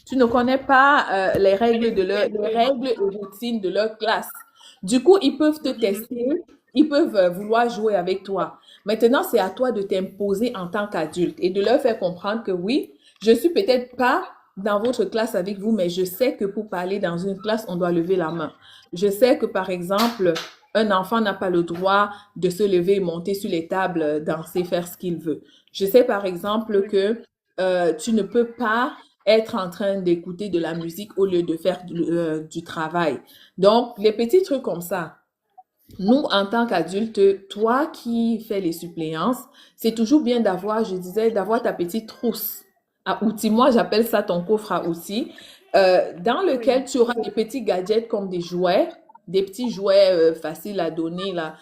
Tu ne connais pas les oui. règles et routines de leur classe. Du coup, ils peuvent te Mhm. tester, ils peuvent vouloir jouer avec toi. Maintenant, c'est à toi de t'imposer en tant qu'adulte et de leur faire comprendre que oui, je suis peut-être pas dans votre classe avec vous, mais je sais que pour parler dans une classe, on doit lever la main. Je sais que, par exemple, un enfant n'a pas le droit de se lever et monter sur les tables, danser, faire ce qu'il veut. Je sais, par exemple, Oui, que tu ne peux pas être en train d'écouter de la musique au lieu de faire du travail. Donc, les petits trucs comme ça. Nous, en tant qu'adultes, toi qui fais les suppléances, c'est toujours bien d'avoir, je disais, d'avoir ta petite trousse à outils. Moi, j'appelle ça ton coffre à outils, dans lequel oui. tu auras des petits gadgets comme des jouets, des petits jouets faciles à donner, là,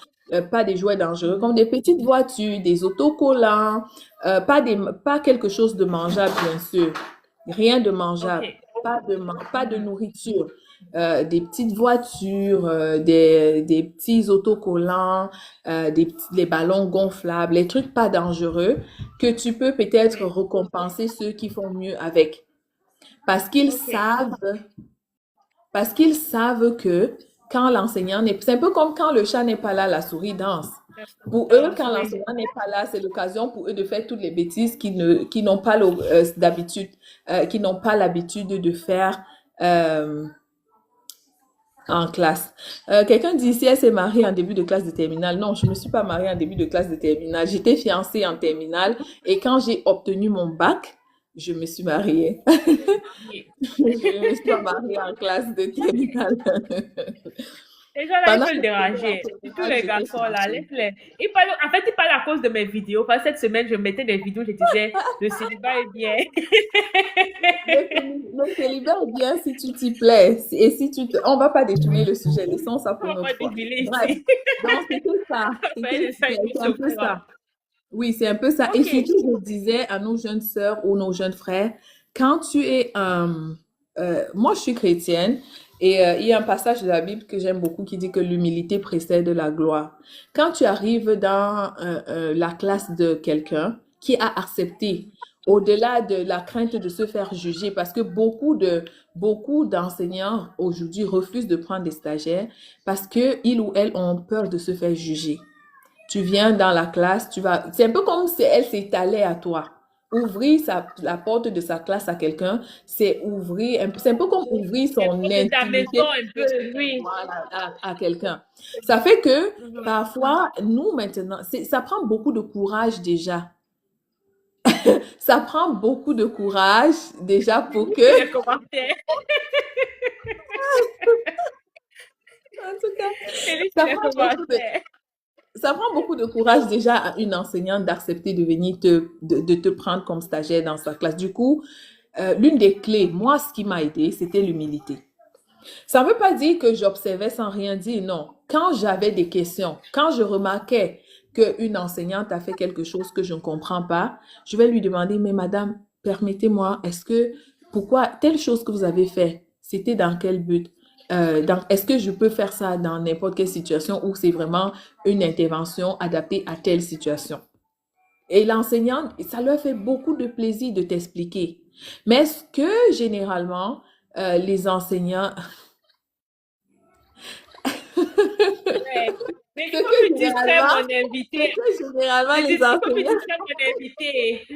pas des jouets dangereux, comme des petites voitures, des autocollants, pas quelque chose de mangeable, bien sûr. Rien de Ok. mangeable, pas de Mhm. nourriture, des petites voitures, des petits autocollants, les ballons gonflables, les trucs pas dangereux que tu peux peut-être Oui. récompenser ceux qui font mieux avec. Parce qu'ils Ok. savent, parce qu'ils savent que quand l'enseignant n'est, c'est un peu comme quand le chat n'est pas là, la souris danse. La Pour eux, danse, quand oui. l'enseignant n'est pas là, c'est l'occasion pour eux de faire toutes les bêtises qui n'ont pas d'habitude, qui n'ont pas l'habitude de faire euh, en classe. Quelqu'un dit si elle s'est mariée en début de classe de terminale. Non, je ne me suis pas mariée en début de classe de terminale. J'étais fiancée en terminale et quand j'ai obtenu mon bac, je me suis mariée. Oui. Je ne me suis pas mariée en classe de terminale. Les gens là, ils Pendant veulent que j'étais en déranger. Surtout terminale, les j'étais garçons sur là, Instagram. laisse-les. En fait, ils parlent à cause de mes vidéos. Parce que cette semaine, je mettais des vidéos, je disais, le célibat est bien. Le célibat est bien si tu t'y plais. Et si tu te... On va pas détourner le sujet, laissons ça On pour une va autre pas fois. diviser Bref, ici. donc c'était ça. On va faire des C'est un sur peu quoi. ça. Oui, c'est un peu ça. Et Ok. surtout, je disais à nos jeunes sœurs ou nos jeunes frères, quand tu es... moi, je suis chrétienne et il y a un passage de la Bible que j'aime beaucoup qui dit que l'humilité précède la gloire. Quand tu arrives dans la classe de quelqu'un qui a accepté, au-delà de la crainte de se faire juger, parce que beaucoup d'enseignants aujourd'hui refusent de prendre des stagiaires parce que ils ou elles ont peur de se faire juger. Tu viens dans la classe, tu vas, c'est un peu comme si elle s'étalait à toi. Ouvrir la porte de sa classe à quelqu'un, c'est un peu comme ouvrir C'est son proche de ta intimité maison un peu. Oui. voilà, à quelqu'un. Ça fait que Mhm. parfois, nous maintenant, ça prend beaucoup de courage déjà. Ça prend beaucoup de courage déjà pour que, Les commentaires. en tout cas, Et les ça les prend beaucoup de, commentaires. ça prend beaucoup de courage déjà à une enseignante d'accepter de venir de te prendre comme stagiaire dans sa classe. Du coup, l'une des clés, moi, ce qui m'a aidé, c'était l'humilité. Ça ne veut pas dire que j'observais sans rien dire, non. Quand j'avais des questions, quand je remarquais qu'une enseignante a fait quelque chose que je ne comprends pas, je vais lui demander, mais madame, permettez-moi, pourquoi telle chose que vous avez fait, c'était dans quel but? Est-ce que je peux faire ça dans n'importe quelle situation ou c'est vraiment une intervention adaptée à telle situation? Et l'enseignante, ça leur fait beaucoup de plaisir de t'expliquer. Mais ce que généralement, les enseignants, Ouais. Mais ce il faut que plus distraire généralement, mon ce invité. que généralement les Il faut plus enseignants, distraire mon invité.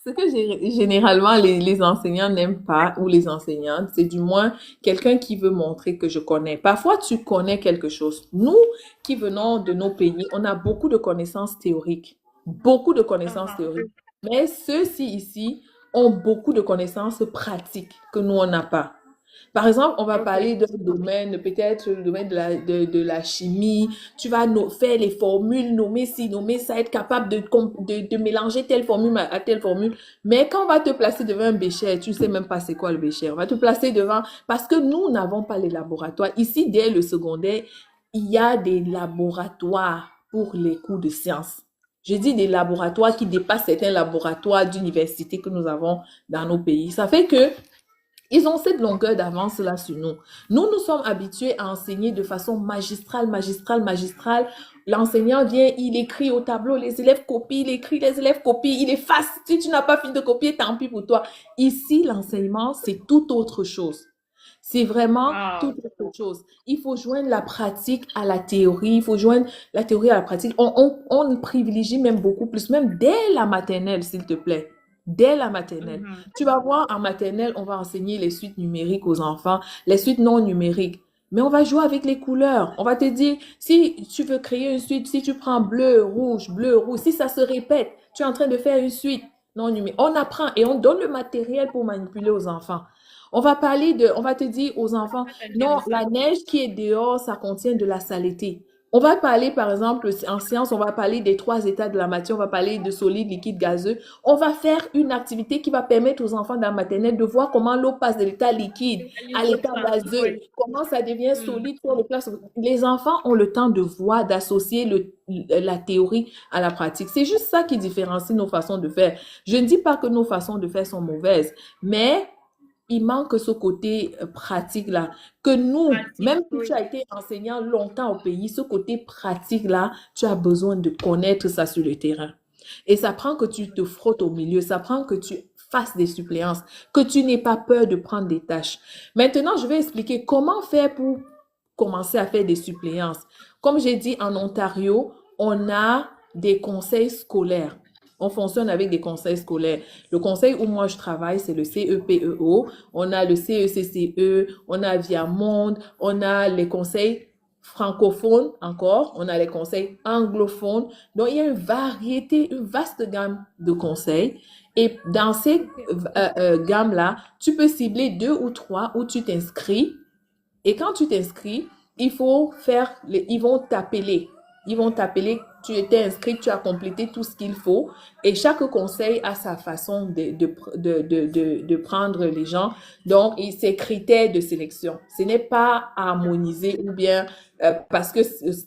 ce que généralement les enseignants n'aiment pas ou les enseignantes, c'est du moins quelqu'un qui veut montrer que je connais. Parfois, tu connais quelque chose. Nous qui venons de nos pays, on a beaucoup de connaissances théoriques, beaucoup de connaissances Uh-huh. théoriques. Mais ceux-ci ici ont beaucoup de connaissances pratiques que nous, on n'a pas. Par exemple, on va Ok. parler d'un domaine, peut-être le domaine de la chimie. Tu vas faire les formules, nommer ci, nommer ça, être capable de mélanger telle formule à telle formule. Mais quand on va te placer devant un bécher, tu ne sais même pas c'est quoi le bécher. On va te placer devant, parce que nous n'avons pas les laboratoires. Ici, dès le secondaire, il y a des laboratoires pour les cours de sciences. Je dis des laboratoires qui dépassent certains laboratoires d'université que nous avons dans nos pays. Ça fait que ils ont cette longueur d'avance là sur nous. Nous, nous sommes habitués à enseigner de façon magistrale, magistrale, magistrale. L'enseignant vient, il écrit au tableau, les élèves copient, il écrit, les élèves copient, il efface. Si tu n'as pas fini de copier, tant pis pour toi. Ici, l'enseignement, c'est tout autre chose. C'est vraiment Wow. tout autre chose. Il faut joindre la pratique à la théorie. Il faut joindre la théorie à la pratique. On privilégie même beaucoup plus, même dès la maternelle, s'il te plaît. Dès la maternelle. Mhm. Tu vas voir, en maternelle, on va enseigner les suites numériques aux enfants, les suites non numériques. Mais on va jouer avec les couleurs. On va te dire, si tu veux créer une suite, si tu prends bleu, rouge, si ça se répète, tu es en train de faire une suite non numérique. On apprend et on donne le matériel pour manipuler aux enfants. On va te dire aux enfants, C'est non, intéressant. la neige qui est dehors, ça contient de la saleté. On va parler, par exemple, en science, on va parler des trois états de la matière, on va parler de solide, liquide, gazeux. On va faire une activité qui va permettre aux enfants dans la maternelle de voir comment l'eau passe de l'état liquide à Visualise l'état ça. gazeux, Oui. comment ça devient Hmm. solide sur le place. Les enfants ont le temps de voir, d'associer la théorie à la pratique. C'est juste ça qui différencie nos façons de faire. Je ne dis pas que nos façons de faire sont mauvaises, mais il manque ce côté pratique-là. Que nous, Pratique, même si tu oui. as été enseignant longtemps au pays, ce côté pratique-là, tu as besoin de connaître ça sur le terrain. Et ça prend que tu te frottes au milieu, ça prend que tu fasses des suppléances, que tu n'aies pas peur de prendre des tâches. Maintenant, je vais expliquer comment faire pour commencer à faire des suppléances. Comme j'ai dit, en Ontario, on a des conseils scolaires. On fonctionne avec des conseils scolaires. Le conseil où moi je travaille, c'est le CEPEO. On a le CECCE, on a Viamonde, on a les conseils francophones encore, on a les conseils anglophones. Donc, il y a une variété, une vaste gamme de conseils. Et dans ces Ok. gammes-là, tu peux cibler deux ou trois où tu t'inscris Et quand tu t'inscris, il faut faire, ils vont t'appeler. Ils vont t'appeler, tu étais inscrit, tu as complété tout ce qu'il faut. Et chaque conseil a sa façon de prendre les gens. Donc, et ses critères de sélection. Ce n'est pas harmonisé ou bien parce que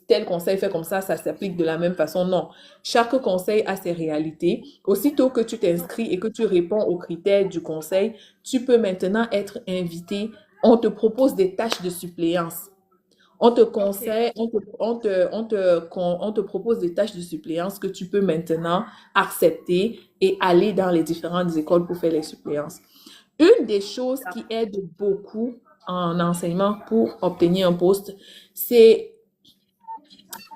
tel conseil fait comme ça s'applique de la même façon. Non. Chaque conseil a ses réalités. Aussitôt que tu t'inscris et que tu réponds aux critères du conseil, tu peux maintenant être invité. On te propose des tâches de suppléance. On te Ok. conseille, on te propose des tâches de suppléance que tu peux maintenant accepter et aller dans les différentes écoles pour faire les suppléances. Une des choses qui aide beaucoup en enseignement pour obtenir un poste, c'est,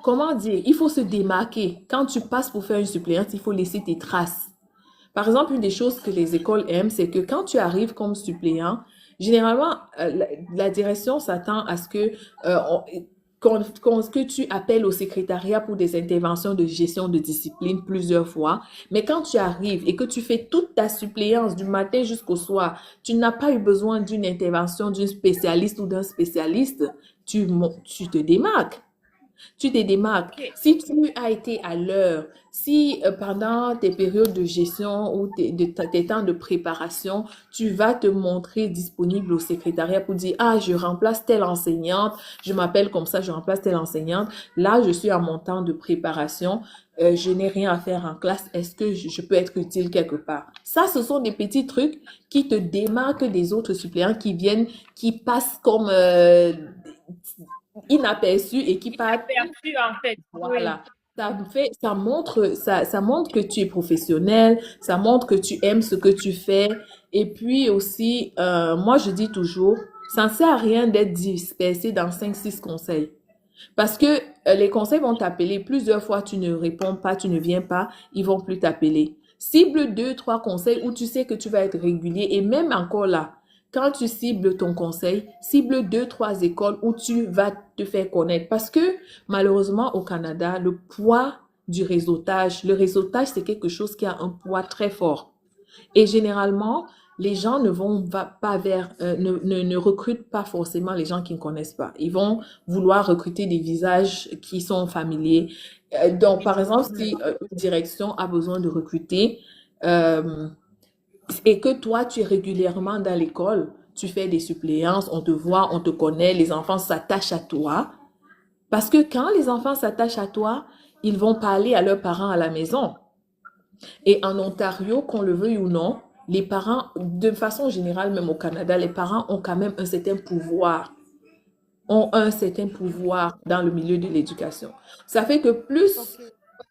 comment dire, il faut se démarquer. Quand tu passes pour faire une suppléance, il faut laisser tes traces. Par exemple, une des choses que les écoles aiment, c'est que quand tu arrives comme suppléant, généralement, la direction s'attend à ce que tu appelles au secrétariat pour des interventions de gestion de discipline plusieurs fois. Mais quand tu arrives et que tu fais toute ta suppléance du matin jusqu'au soir, tu n'as pas eu besoin d'une intervention d'une spécialiste ou d'un spécialiste, tu te démarques. Tu te démarques. Ok. Si tu as été à l'heure, si pendant tes périodes de gestion ou tes temps de préparation, tu vas te montrer disponible au secrétariat pour dire, ah, je remplace telle enseignante, je m'appelle comme ça, je remplace telle enseignante. Là, je suis à mon temps de préparation. Je n'ai rien à faire en classe. Est-ce que je peux être utile quelque part? Ça, ce sont des petits trucs qui te démarquent des autres suppléants qui viennent, qui passent comme inaperçus et qui partent. Inaperçu, en fait. Oui. Voilà. Ça montre que tu es professionnel, ça montre que tu aimes ce que tu fais. Et puis aussi, moi je dis toujours, ça ne sert à rien d'être dispersé dans cinq six conseils. Parce que les conseils vont t'appeler plusieurs fois, tu ne réponds pas, tu ne viens pas, ils vont plus t'appeler. Cible deux, trois conseils où tu sais que tu vas être régulier et même encore là, quand tu cibles ton conseil, cible deux, trois écoles où tu vas te faire connaître. Parce que malheureusement au Canada, le poids du réseautage, le réseautage c'est quelque chose qui a un poids très fort. Et généralement, les gens ne vont pas vers, ne recrutent pas forcément les gens qui ne connaissent pas. Ils vont vouloir recruter des visages qui sont familiers. Donc, par exemple, si une direction a besoin de recruter euh, et que toi, tu es régulièrement dans l'école, tu fais des suppléances, on te voit, on te connaît, les enfants s'attachent à toi. Parce que quand les enfants s'attachent à toi, ils vont parler à leurs parents à la maison. Et en Ontario, qu'on le veuille ou non, les parents, de façon générale, même au Canada, les parents ont quand même un certain pouvoir, ont un certain pouvoir dans le milieu de l'éducation. Ça fait que plus Ok.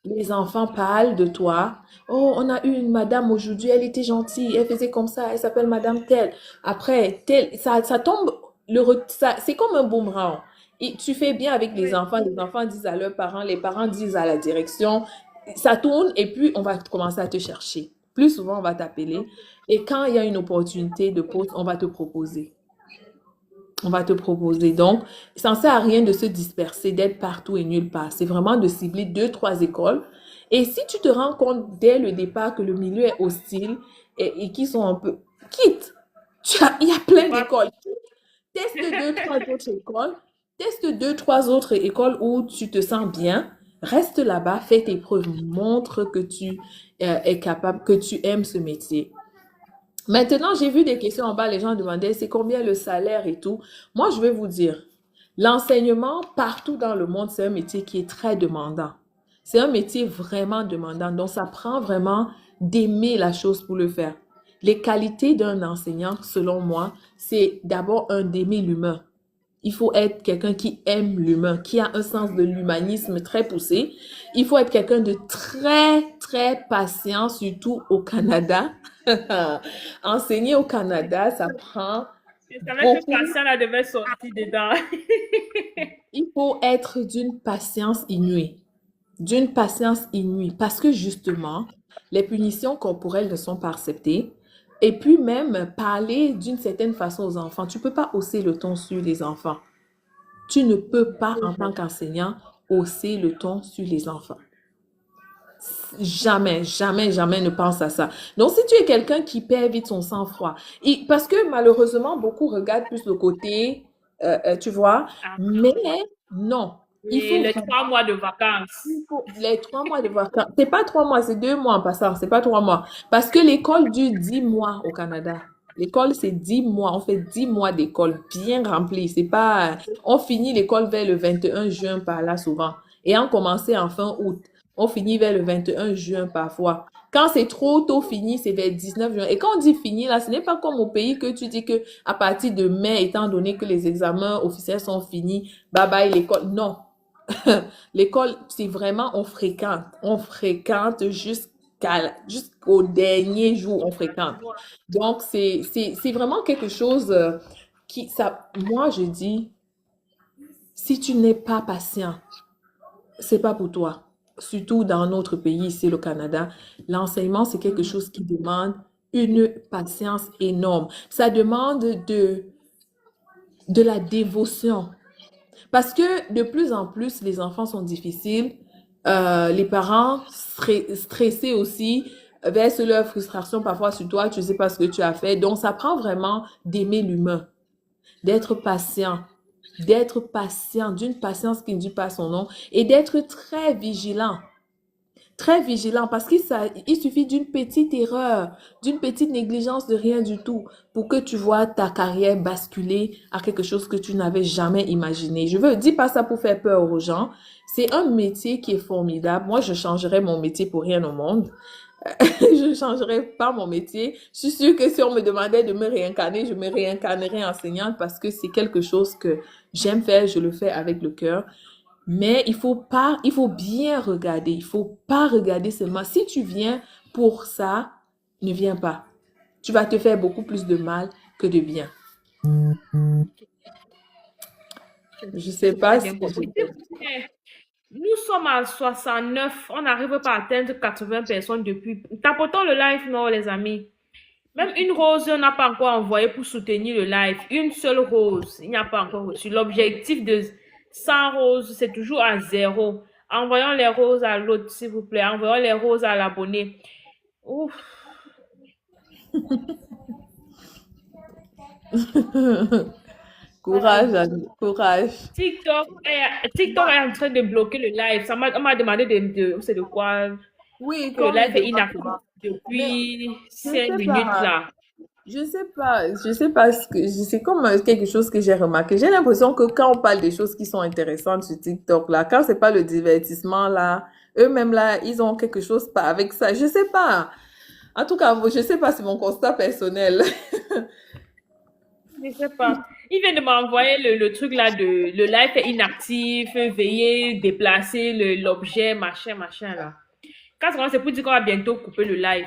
les enfants parlent de toi, oh, on a eu une madame aujourd'hui, elle était gentille, elle faisait comme ça, elle s'appelle madame telle. Après, telle, ça tombe, c'est comme un boomerang. Et tu fais bien avec Oui. les enfants disent à leurs parents, les parents disent à la direction, ça tourne et puis on va commencer à te chercher. Plus souvent, on va t'appeler. Ok. Et quand il y a une opportunité de poste, on va te proposer. On va te proposer. Donc, ça ne sert à rien de se disperser, d'être partout et nulle part. C'est vraiment de cibler deux, trois écoles. Et si tu te rends compte dès le départ que le milieu est hostile et qu'ils sont un peu... Quitte! Il y a plein Voilà. d'écoles. Teste deux, trois autres écoles. Teste deux, trois autres écoles où tu te sens bien. Reste là-bas, fais tes preuves, montre que tu es capable, que tu aimes ce métier. Maintenant, j'ai vu des questions en bas, les gens demandaient c'est combien le salaire et tout. Moi, je vais vous dire, l'enseignement partout dans le monde, c'est un métier qui est très demandant. C'est un métier vraiment demandant. Donc, ça prend vraiment d'aimer la chose pour le faire. Les qualités d'un enseignant, selon moi, c'est d'abord un d'aimer l'humain. Il faut être quelqu'un qui aime l'humain, qui a un sens de l'humanisme très poussé. Il faut être quelqu'un de très, très patient, surtout au Canada. Enseigner au Canada, ça prend Je savais que beaucoup. patient là devait sortir dedans. Il faut être d'une patience inouïe. D'une patience inouïe. Parce que justement, les punitions corporelles ne sont pas acceptées. Et puis même, parler d'une certaine façon aux enfants. Tu ne peux pas hausser le ton sur les enfants. Tu ne peux pas, en tant qu'enseignant, hausser le ton sur les enfants. Jamais, jamais, jamais ne pense à ça. Donc, si tu es quelqu'un qui perd vite son sang-froid, parce que malheureusement, beaucoup regardent plus le côté tu vois. Ah, Mais non, il et faut les vraiment 3 mois de vacances. les 3 mois de vacances. C'est pas 3 mois, c'est 2 mois en passant. C'est pas 3 mois. Parce que l'école dure 10 mois au Canada. L'école, c'est 10 mois. On fait 10 mois d'école bien remplie. C'est pas, on finit l'école vers le 21 juin par là souvent. Et on commençait en fin août. On finit vers le 21 juin parfois. Quand c'est trop tôt fini, c'est vers 19 juin. Et quand on dit fini, là, ce n'est pas comme au pays que tu dis que à partir de mai, étant donné que les examens officiels sont finis, bye bye l'école. Non. L'école, c'est vraiment, on fréquente jusqu'au dernier jour, on fréquente. Donc, c'est vraiment quelque chose moi, je dis, si tu n'es pas patient, c'est pas pour toi. Surtout dans notre pays, ici, le Canada, l'enseignement, c'est quelque Mhm. chose qui demande une patience énorme. Ça demande de la dévotion. Parce que de plus en plus, les enfants sont difficiles. Les parents stressés aussi versent leur frustration parfois sur toi. Tu ne sais pas ce que tu as fait. Donc, ça prend vraiment d'aimer l'humain, d'être patient, d'une patience qui ne dit pas son nom et d'être très vigilant. Très vigilant parce il suffit d'une petite erreur, d'une petite négligence de rien du tout pour que tu vois ta carrière basculer à quelque chose que tu n'avais jamais imaginé. Dis pas ça pour faire peur aux gens. C'est un métier qui est formidable. Moi, je changerais mon métier pour rien au monde. Je ne changerais pas mon métier. Je suis sûre que si on me demandait de me réincarner, je me réincarnerais enseignante parce que c'est quelque chose que j'aime faire, je le fais avec le cœur. Mais il faut bien regarder. Il faut pas regarder seulement. Si tu viens pour ça, ne viens pas. Tu vas te faire beaucoup plus de mal que de bien. Je sais Très pas si bien je compris. peux. Nous sommes à 69, on n'arrive pas à atteindre 80 personnes depuis. Tapotons le live, non, les amis. Même une rose, on n'a pas encore envoyé pour soutenir le live. Une seule rose, il n'y a pas encore reçu. L'objectif de 100 roses, c'est toujours à zéro. Envoyons les roses à l'autre, s'il vous plaît. Envoyons les roses à l'abonné. Ouf. Courage, Annie, courage. TikTok est en train de bloquer le live. On m'a demandé c'est de quoi, Oui, que le qu'on me live est demande inactif souvent. Mais depuis je 5 sais minutes pas. là. Je sais pas c'est comme quelque chose que j'ai remarqué. J'ai l'impression que quand on parle des choses qui sont intéressantes sur TikTok là, quand c'est pas le divertissement là, eux-mêmes là, ils ont quelque chose pas avec ça. Je sais pas. En tout cas, je sais pas, c'est mon constat personnel. Je sais pas. Il vient de m'envoyer le truc là de le live est inactif, veuillez déplacer l'objet, machin, machin là. Quand c'est pour dire qu'on va bientôt couper le live.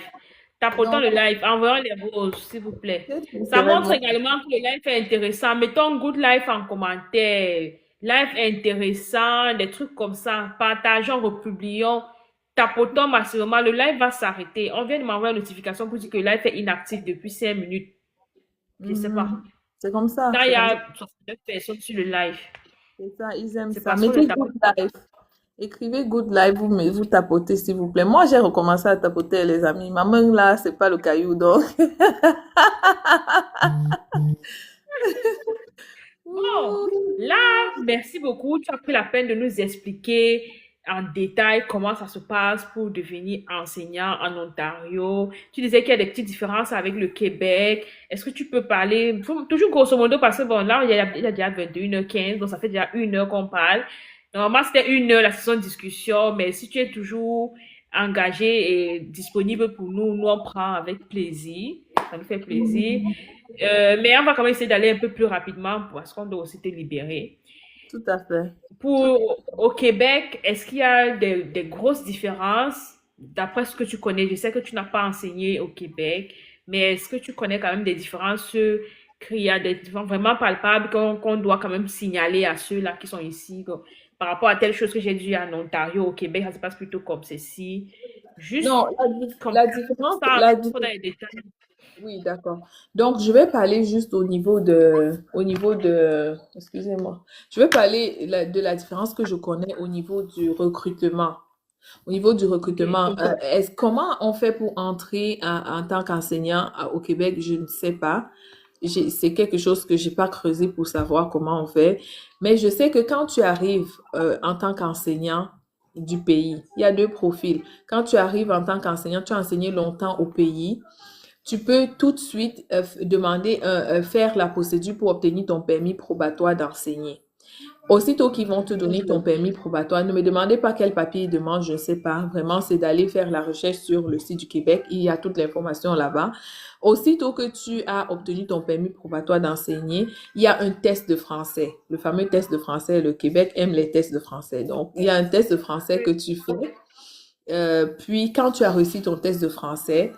Tapotons Non, le live, envoyons les roses, s'il vous plaît. peut-être que Ça serait montre bon. également que le live est intéressant. Mettons good live en commentaire. Live intéressant, des trucs comme ça. Partageons, republions. Tapotons massivement. Le live va s'arrêter. On vient de m'envoyer une notification pour dire que le live est inactif depuis 5 minutes. Je sais pas. Mhm. C'est comme ça, Quand il c'est y comme ça. a 69 personnes sur le live, C'est ça, ils aiment c'est ça. parce qu'on le Mettez tape. good life. Écrivez good life, vous tapotez s'il vous plaît. Moi, j'ai recommencé à tapoter, les amis. Ma main là, c'est pas le caillou, donc. Bon, là, merci beaucoup. Tu as pris la peine de nous expliquer en détail comment ça se passe pour devenir enseignant en Ontario. Tu disais qu'il y a des petites différences avec le Québec. Est-ce que tu peux parler, toujours grosso modo, parce que bon, là, il y a déjà 21h15, donc ça fait déjà 1 heure qu'on parle. Normalement, c'était 1 heure la session de discussion, mais si tu es toujours engagé et disponible pour nous, nous on prend avec plaisir. Ça nous fait plaisir. Mais on va quand même essayer d'aller un peu plus rapidement parce qu'on doit aussi te libérer. Tout à fait. Au Québec, est-ce qu'il y a des grosses différences d'après ce que tu connais? Je sais que tu n'as pas enseigné au Québec, mais est-ce que tu connais quand même des différences qu'il y a des différences vraiment palpables qu'on doit quand même signaler à ceux-là qui sont ici par rapport à telle chose que j'ai dit en Ontario, au Québec, ça se passe plutôt comme ceci. Juste Non, comme la différence, ça, la, trop dans les détails. oui, d'accord. Donc, je vais parler juste excusez-moi. Je vais parler de la différence que je connais au niveau du recrutement. Au niveau du recrutement, Ok. comment on fait pour entrer en tant qu'enseignant au Québec? Je ne sais pas. C'est quelque chose que j'ai pas creusé pour savoir comment on fait. Mais je sais que quand tu arrives en tant qu'enseignant du pays, il y a deux profils. Quand tu arrives en tant qu'enseignant, tu as enseigné longtemps au pays, tu peux tout de suite demander, faire la procédure pour obtenir ton permis probatoire d'enseigner. Aussitôt qu'ils vont te donner ton permis probatoire, ne me demandez pas quel papier ils demandent, je ne sais pas. Vraiment, c'est d'aller faire la recherche sur le site du Québec. Il y a toute l'information là-bas. Aussitôt que tu as obtenu ton permis probatoire d'enseigner, il y a un test de français. Le fameux test de français. Le Québec aime les tests de français. Donc, il y a un test de français que tu fais. Puis, quand tu as réussi ton test de français,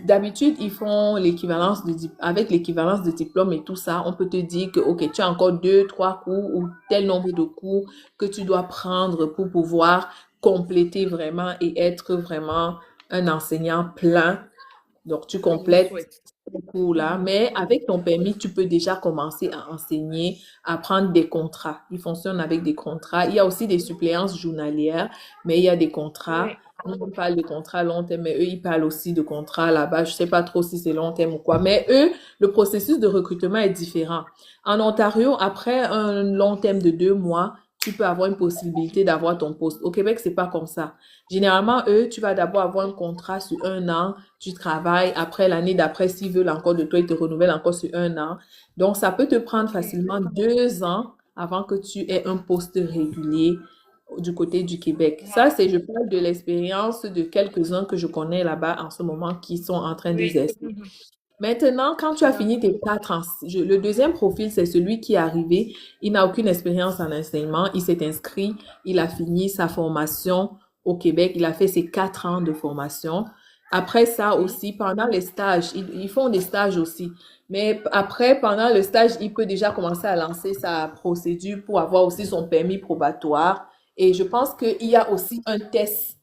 d'habitude, ils font l'équivalence avec l'équivalence de diplôme et tout ça, on peut te dire que, OK, tu as encore deux, trois cours ou tel nombre de cours que tu dois prendre pour pouvoir compléter vraiment et être vraiment un enseignant plein. Donc, tu Je vous complètes souhaite. ce cours-là, Mhm. mais avec ton permis, tu peux déjà commencer à enseigner, à prendre des contrats. Ils fonctionnent avec des contrats. Il y a aussi des suppléances journalières, mais il y a des contrats. Oui. Nous, on parle de contrats long terme, mais eux, ils parlent aussi de contrats là-bas. Je sais pas trop si c'est long terme ou quoi, mais eux, le processus de recrutement est différent. En Ontario, après un long terme de 2 mois, tu peux avoir une possibilité d'avoir ton poste. Au Québec, c'est pas comme ça. Généralement, eux, tu vas d'abord avoir un contrat sur 1 an, tu travailles, après l'année d'après, s'ils veulent encore de toi, ils te renouvellent encore sur 1 an. Donc, ça peut te prendre facilement 2 ans avant que tu aies un poste régulier du côté du Québec. Ça, Wow. c'est, je parle de l'expérience de quelques-uns que je connais là-bas en ce moment qui sont en train Oui. d'exercer. Mhm. Maintenant, quand tu as fini tes 4 ans, le deuxième profil, c'est celui qui est arrivé, il n'a aucune expérience en enseignement, il s'est inscrit, il a fini sa formation au Québec, il a fait ses 4 ans de formation. Après ça aussi, pendant les stages, ils font des stages aussi. Mais après, pendant le stage, il peut déjà commencer à lancer sa procédure pour avoir aussi son permis probatoire. Et je pense qu'il y a aussi un test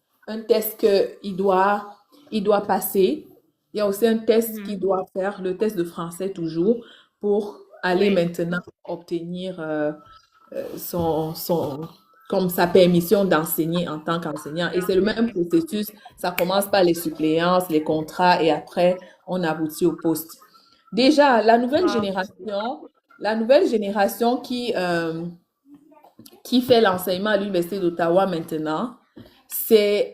il doit passer. Il y a aussi un test qu'il Mhm. doit faire, le test de français toujours, pour aller Oui. maintenant obtenir son, comme sa permission d'enseigner en tant qu'enseignant. Et c'est le même Enseigner. processus. Ça commence par les suppléances, les contrats et après, on aboutit au poste. Déjà, Ah, la nouvelle génération qui fait l'enseignement à l'Université d'Ottawa maintenant, c'est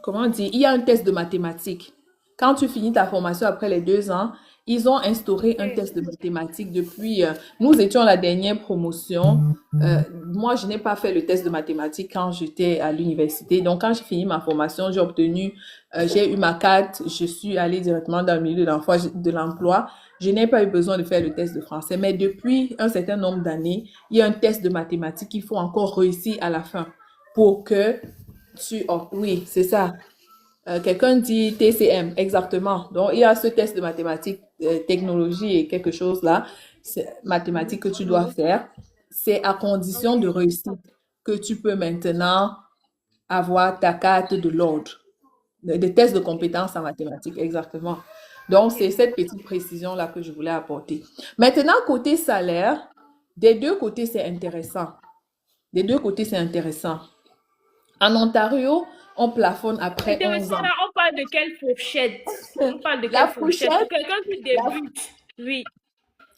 comment dire, il y a un test de mathématiques. Quand tu finis ta formation après les 2 ans, ils ont instauré un oui. test de mathématiques depuis, nous étions la dernière promotion. Moi, je n'ai pas fait le test de mathématiques quand j'étais à l'université. Donc, quand j'ai fini ma formation, j'ai eu ma carte, je suis allée directement dans le milieu de l'emploi. Je n'ai pas eu besoin de faire le test de français. Mais depuis un certain nombre d'années, il y a un test de mathématiques qu'il faut encore réussir à la fin pour que oui, c'est ça. Quelqu'un dit TCM, exactement. Donc, il y a ce test de mathématiques, technologie et quelque chose là, c'est mathématiques que tu dois faire. C'est à condition de réussite que tu peux maintenant avoir ta carte de l'ordre. Des tests de compétences en mathématiques, exactement. Donc, c'est cette petite précision-là que je voulais apporter. Maintenant, côté salaire, des deux côtés, c'est intéressant. Des deux côtés, c'est intéressant. En Ontario, on plafonne après 11 Intéressant, ans. là, on parle de quelle fourchette? On parle de La quelle fourchette? Pour fourchette, quelqu'un qui la, débute, oui.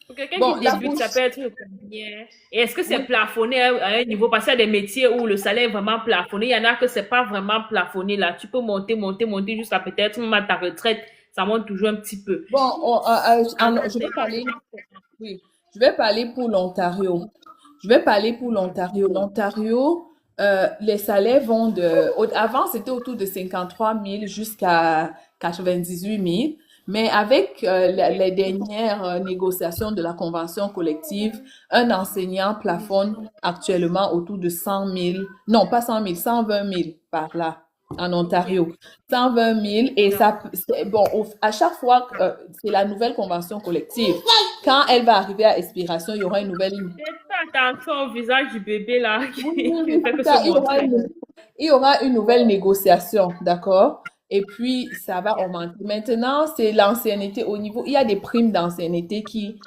Pour quelqu'un qui bon, la débute, ça peut fourchette, être combien? Et est-ce que c'est oui. plafonné à un niveau? Parce qu'il y a des métiers où le salaire est vraiment plafonné. Il y en a que c'est pas vraiment plafonné là. Tu peux monter, monter, monter jusqu'à peut-être même à ta retraite. Ça monte toujours un petit peu. Bon, En je vais parler, enseignement, oui, je vais parler pour l'Ontario. Je vais parler pour l'Ontario. L'Ontario, les salaires vont avant, c'était autour de 53 000 jusqu'à 98 000. Mais avec les dernières négociations de la convention collective, un enseignant plafonne actuellement autour de 100 000, non pas 100 000, 120 000 par là, en ok. Ontario. 120 000 et ça, bon, à chaque fois, c'est la nouvelle convention collective. Quand elle va arriver à expiration, il y aura une nouvelle. Faites attention au visage du bébé là Oui, qui oui, ne oui, fait que c'est se ça. montrer. Il y aura une nouvelle négociation, d'accord? Et puis, ça va augmenter. Maintenant, c'est l'ancienneté au niveau. Il y a des primes d'ancienneté qui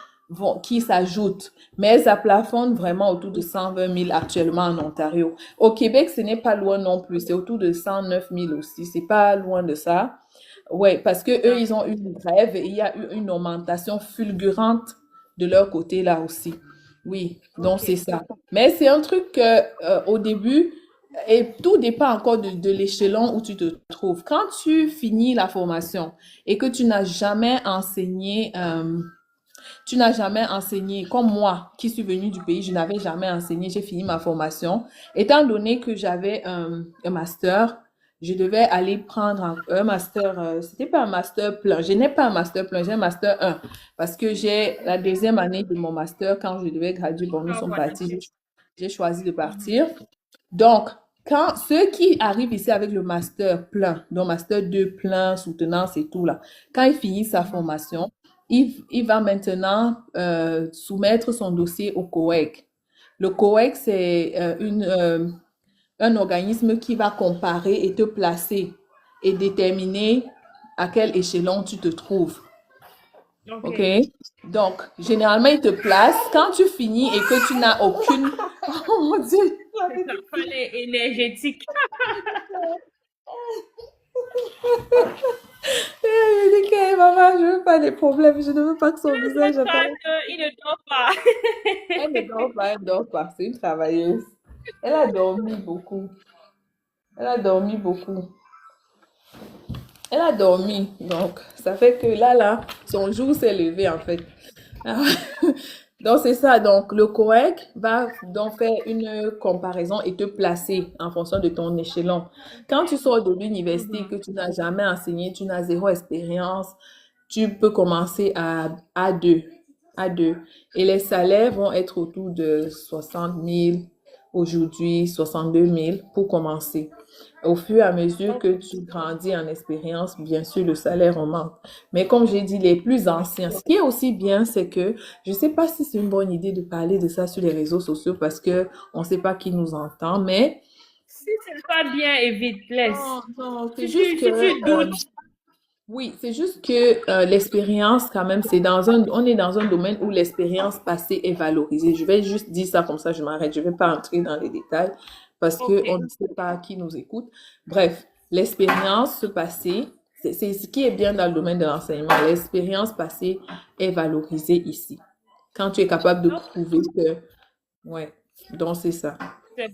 s'ajoutent, mais ça plafonne vraiment autour de 120 000 actuellement en Ontario. Au Québec, ce n'est pas loin non plus. C'est autour de 109 000 aussi. C'est pas loin de ça. Ouais, parce que eux, Ah, ils ont eu une grève et il y a eu une augmentation fulgurante de leur côté là aussi. Oui, donc c'est ok. ça. Mais c'est un truc que, au début, et tout dépend encore de l'échelon où tu te trouves. Quand tu finis la formation et que tu n'as jamais enseigné, comme moi qui suis venue du pays, je n'avais jamais enseigné, j'ai fini ma formation. Étant donné que j'avais un master, je devais aller prendre un master, c'était pas un master plein, je n'ai pas un master plein, j'ai un master 1 parce que j'ai la deuxième année de mon master quand je devais graduer, bon, nous Ah, sommes voilà. partis, j'ai choisi de Mhm. partir. Donc, quand ceux qui arrivent ici avec le master plein, donc master 2 plein, soutenance et tout là, quand il finit sa Mhm. formation, il va maintenant soumettre son dossier au COEC. Le COEC, c'est un organisme qui va comparer et te placer et déterminer à quel échelon tu te trouves. OK? Ok. Donc, généralement, il te place quand tu finis et que tu n'as aucune... Oh mon Dieu! C'est ça, fallait énergétique. Je dis que maman, je veux pas des problèmes, je ne veux pas que son visage apparaisse. Il ne dort pas. Elle ne dort pas, elle dort pas, c'est une travailleuse. Elle a dormi beaucoup. Elle a dormi beaucoup. Elle a dormi, donc ça fait que là, son jour s'est levé en fait. Ah, donc c'est ça, donc le COEC va donc faire une comparaison et te placer en fonction de ton échelon. Quand tu sors de l'université, que Mhm. tu n'as jamais enseigné, tu n'as zéro expérience, tu peux commencer à A2, A2. Et les salaires vont être autour de 60 000 aujourd'hui, 62 000 pour commencer. Au fur et à mesure que Ok. tu grandis en expérience, bien sûr, le salaire augmente. Mais comme j'ai dit, les plus anciens, ce qui est aussi bien, c'est que je ne sais pas si c'est une bonne idée de parler de ça sur les réseaux sociaux parce que on ne sait pas qui nous entend, mais Si c'est pas bien, évite, laisse. non, non, c'est Si juste tu, que si tu doutes, oui, c'est juste que l'expérience, quand même, on est dans un domaine où l'expérience passée est valorisée. Je vais juste dire ça comme ça, je m'arrête. Je vais pas entrer dans les détails parce que on ok. ne sait pas qui nous écoute. Bref, l'expérience passée, c'est ce qui est bien dans le domaine de l'enseignement. L'expérience passée est valorisée ici. Quand tu es capable de Donc, prouver que, ouais, donc c'est ça. c'est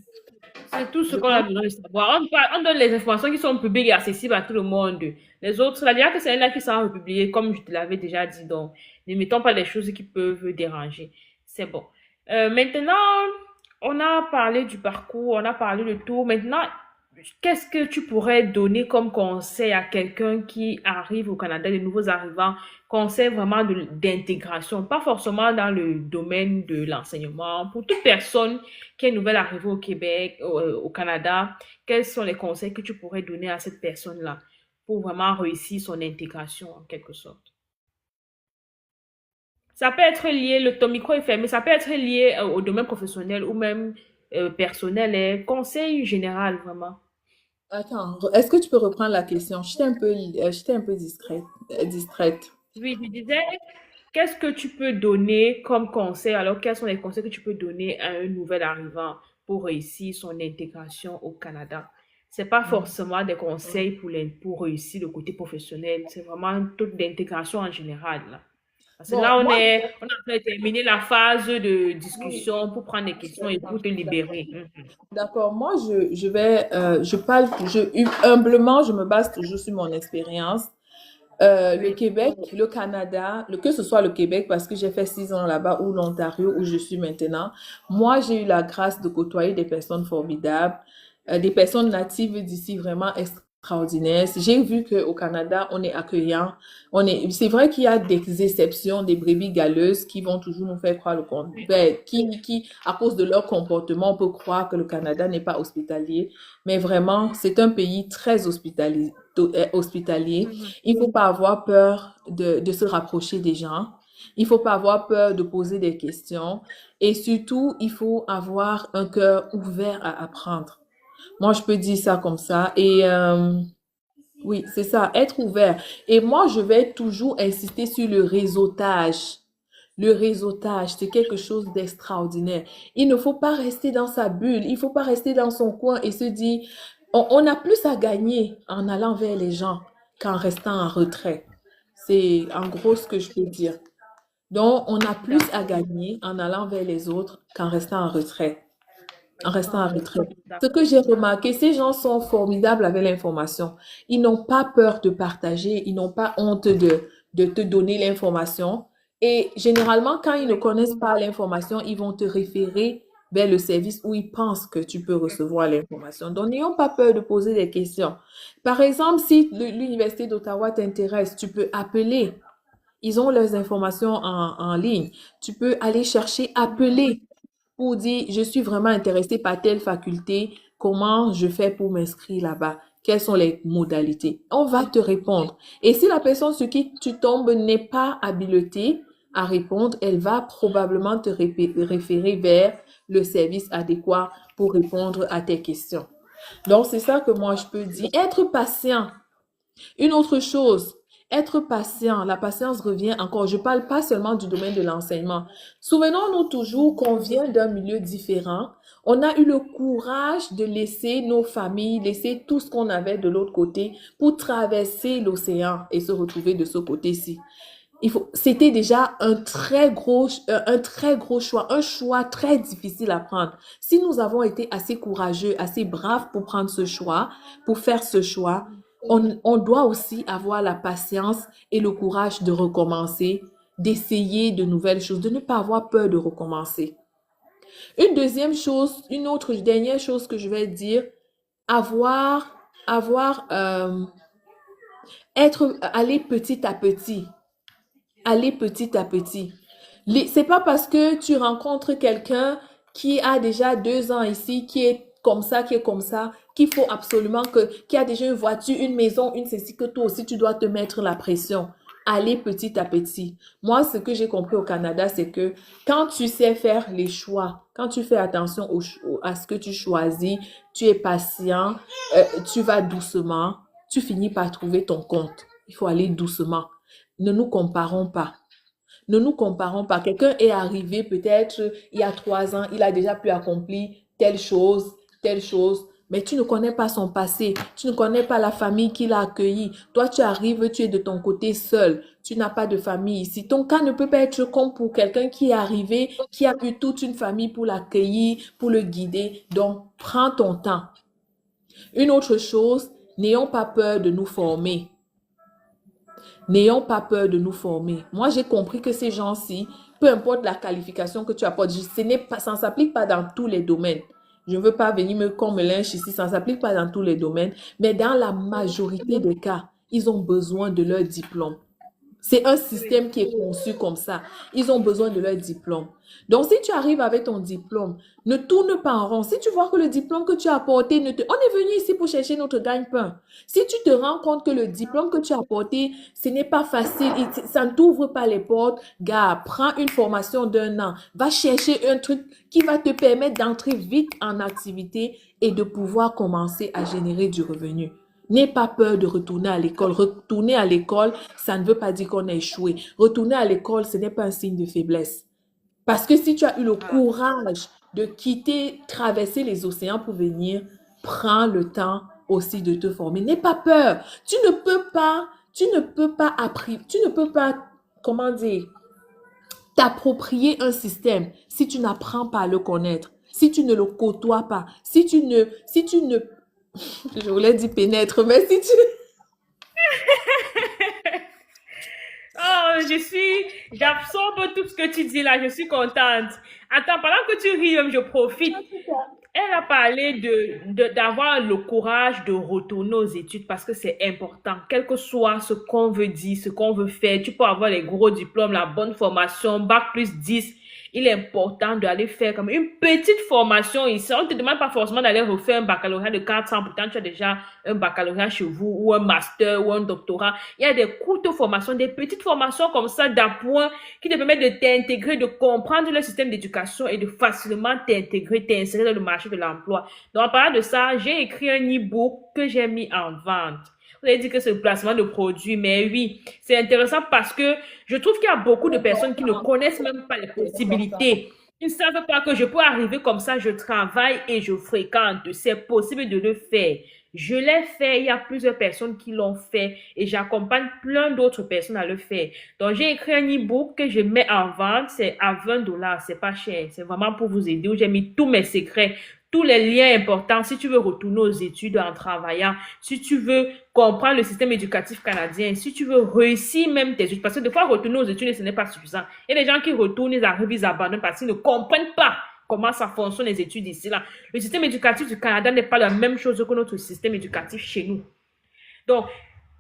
c'est tout ce Je qu'on a pense, besoin de savoir. On donne les informations qui sont publiques et accessibles à tout le monde. Les autres, c'est-à-dire que c'est là qui sont republiés, comme je te l'avais déjà dit. Donc, ne mettons pas des choses qui peuvent déranger. C'est bon. Maintenant, on a parlé du parcours, on a parlé de tout. Maintenant, qu'est-ce que tu pourrais donner comme conseil à quelqu'un qui arrive au Canada, les nouveaux arrivants, conseil vraiment d'intégration, pas forcément dans le domaine de l'enseignement, pour toute personne qui est nouvelle arrivée au Québec, au Canada, quels sont les conseils que tu pourrais donner à cette personne-là pour vraiment réussir son intégration en quelque sorte? Ça peut être lié, ton micro est fermé, ça peut être lié au domaine professionnel ou même personnel, et conseil général vraiment. attends, est-ce que tu peux reprendre la question? J'étais un peu distraite. Oui, je disais, qu'est-ce que tu peux donner comme conseil? Alors, quels sont les conseils que tu peux donner à un nouvel arrivant pour réussir son intégration au Canada? C'est pas forcément des conseils pour réussir le côté professionnel, c'est vraiment toute l'intégration en général, là. Parce que Bon, là, moi, on est en train de terminer la phase de oui, discussion pour prendre des questions et pour te libérer. Mhm. d'accord. Moi, je vais, je parle, humblement, je me base toujours sur mon expérience. Le Oui. Québec, le Canada, que ce soit le Québec, parce que j'ai fait 6 ans là-bas, ou l'Ontario, où je suis maintenant, moi, j'ai eu la grâce de côtoyer des personnes formidables, des personnes natives d'ici vraiment extraordinaires. J'ai vu qu'au Canada, on est accueillant. C'est vrai qu'il y a des exceptions, des brebis galeuses qui vont toujours nous faire croire le Oui. contraire, à cause de leur comportement, on peut croire que le Canada n'est pas hospitalier. Mais vraiment, c'est un pays très hospitalier. Mhm. Il faut pas avoir peur de se rapprocher des gens. Il faut pas avoir peur de poser des questions. Et surtout, il faut avoir un cœur ouvert à apprendre. Moi, je peux dire ça comme ça. Et oui, c'est ça, être ouvert. Et moi, je vais toujours insister sur le réseautage. Le réseautage, c'est quelque chose d'extraordinaire. Il ne faut pas rester dans sa bulle. Il ne faut pas rester dans son coin et se dire, on a plus à gagner en allant vers les gens qu'en restant en retrait. C'est en gros ce que je peux dire. Donc, on a plus à D'accord, gagner en allant vers les autres qu'en restant en retrait. En restant en retrait. Ce que d'accord, j'ai remarqué, ces gens sont formidables avec l'information. Ils n'ont pas peur de partager, ils n'ont pas honte de te donner l'information. Et généralement, quand ils ne connaissent pas l'information, ils vont te référer vers le service où ils pensent que tu peux recevoir l'information. Donc, n'ayons pas peur de poser des questions. Par exemple, si l'Université d'Ottawa t'intéresse, tu peux appeler. Ils ont leurs informations en ligne. Tu peux aller chercher, appeler pour dire, je suis vraiment intéressée par telle faculté, comment je fais pour m'inscrire là-bas? Quelles sont les modalités? On va te répondre. Et si la personne sur qui tu tombes n'est pas habilitée à répondre, elle va probablement te référer vers le service adéquat pour répondre à tes questions. Donc, c'est ça que moi, je peux dire. Être patient. Une autre chose, être patient. La patience revient encore. Je parle pas seulement du domaine de l'enseignement. Souvenons-nous toujours qu'on vient d'un milieu différent. On a eu le courage de laisser nos familles, laisser tout ce qu'on avait de l'autre côté pour traverser l'océan et se retrouver de ce côté-ci. C'était déjà un très gros choix, un choix très difficile à prendre. Si nous avons été assez courageux, assez braves pour prendre ce choix, pour faire ce choix, on doit aussi avoir la patience et le courage de recommencer, d'essayer de nouvelles choses, de ne pas avoir peur de recommencer. Une deuxième chose, une autre dernière chose que je vais dire, avoir, avoir, aller petit à petit. Aller petit à petit. C'est pas parce que tu rencontres quelqu'un qui a déjà 2 ans ici, qui est comme ça, qu'il faut absolument qui a déjà une voiture, une maison, une ceci, que toi aussi tu dois te mettre la pression. Aller petit à petit. Moi, ce que j'ai compris au Canada, c'est que quand tu sais faire les choix, quand tu fais attention à ce que tu choisis, tu es patient, tu vas doucement, tu finis par trouver ton compte. Il faut aller doucement. Ne nous comparons pas. Ne nous comparons pas. Quelqu'un est arrivé peut-être il y a 3 ans, il a déjà pu accomplir telle chose, mais tu ne connais pas son passé, tu ne connais pas la famille qui l'a accueilli. Toi, tu arrives, tu es de ton côté seul, tu n'as pas de famille ici. Ton cas ne peut pas être comme pour quelqu'un qui est arrivé, qui a eu toute une famille pour l'accueillir, pour le guider. Donc, prends ton temps. Une autre chose, n'ayons pas peur de nous former. N'ayons pas peur de nous former. Moi, j'ai compris que ces gens-ci, peu importe la qualification que tu apportes, ça ne s'applique pas dans tous les domaines. Je ne veux pas venir qu'on me lynche ici, ça ne s'applique pas dans tous les domaines, mais dans la majorité des cas, ils ont besoin de leur diplôme. C'est un système qui est conçu comme ça. Ils ont besoin de leur diplôme. Donc, si tu arrives avec ton diplôme, ne tourne pas en rond. Si tu vois que le diplôme que tu as apporté, on est venu ici pour chercher notre gagne-pain. Si tu te rends compte que le diplôme que tu as apporté, ce n'est pas facile, ça ne t'ouvre pas les portes, gars, prends une formation d'1 an. Va chercher un truc qui va te permettre d'entrer vite en activité et de pouvoir commencer à générer du revenu. N'aie pas peur de retourner à l'école. Retourner à l'école, ça ne veut pas dire qu'on a échoué. Retourner à l'école, ce n'est pas un signe de faiblesse. Parce que si tu as eu le ah, courage de quitter, traverser les océans pour venir, prends le temps aussi de te former. N'aie pas peur. Tu ne peux pas, comment dire, t'approprier un système si tu n'apprends pas à le connaître, si tu ne le côtoies pas, si tu ne, je voulais dire pénètre, mais si tu, oh, j'absorbe tout ce que tu dis là, je suis contente. Attends, pendant que tu ris, je profite. Elle a parlé d'avoir le courage de retourner aux études parce que c'est important. Quel que soit ce qu'on veut dire, ce qu'on veut faire, tu peux avoir les gros diplômes, la bonne formation, bac+10. Il est important d'aller faire comme une petite formation ici. On ne te demande pas forcément d'aller refaire un baccalauréat de 4 ans. Pourtant, tu as déjà un baccalauréat chez vous ou un master ou un doctorat. Il y a des courtes formations, des petites formations comme ça d'appoint qui te permettent de t'intégrer, de comprendre le système d'éducation et de facilement t'intégrer, t'insérer dans le marché de l'emploi. Donc, en parlant de ça, j'ai écrit un e-book que j'ai mis en vente. Vous avez dit que c'est le placement de produits, mais oui, c'est intéressant parce que je trouve qu'il y a beaucoup de personnes qui ne connaissent même pas les possibilités. Ils ne savent pas que je peux arriver comme ça, je travaille et je fréquente. C'est possible de le faire. Je l'ai fait, il y a plusieurs personnes qui l'ont fait et j'accompagne plein d'autres personnes à le faire. Donc, j'ai écrit un e-book que je mets en vente, c'est à 20 $, c'est pas cher, c'est vraiment pour vous aider, où j'ai mis tous mes secrets, tous les liens importants, si tu veux retourner aux études en travaillant, si tu veux comprendre le système éducatif canadien, si tu veux réussir même tes études, parce que des fois, retourner aux études, ce n'est pas suffisant. Il y a des gens qui retournent, ils arrivent, ils abandonnent parce qu'ils ne comprennent pas comment ça fonctionne les études ici, là. Le système éducatif du Canada n'est pas la même chose que notre système éducatif chez nous. Donc,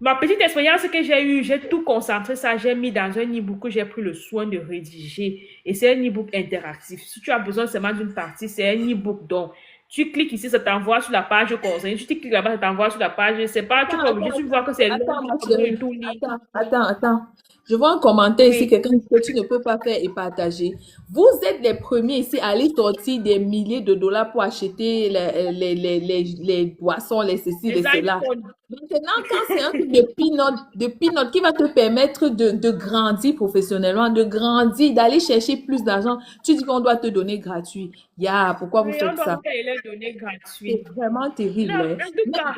ma petite expérience que j'ai eue, j'ai tout concentré ça, j'ai mis dans un e-book que j'ai pris le soin de rédiger. Et c'est un e-book interactif. Si tu as besoin seulement d'une partie, c'est un e-book. Donc, tu cliques ici, ça t'envoie sur la page conseil. Tu cliques là-bas, ça t'envoie sur la page. C'est pas, tu peux obligé, tu vois que c'est long, Attends, ma tu peux chérie. tout lire. Attends. Je vois un commentaire ici, Oui, quelqu'un dit que tu ne peux pas faire et partager. Vous êtes les premiers ici à aller sortir des milliers de dollars pour acheter les boissons, les ceci, les les cela. iPhones. Maintenant, quand c'est un truc de peanut qui va te permettre de grandir professionnellement, de grandir, d'aller chercher plus d'argent, tu dis qu'on doit te donner gratuit. Pourquoi vous Oui, on faites doit ça? vous faire les données C'est gratuites. vraiment Non, terrible, hein. en tout Mais- cas,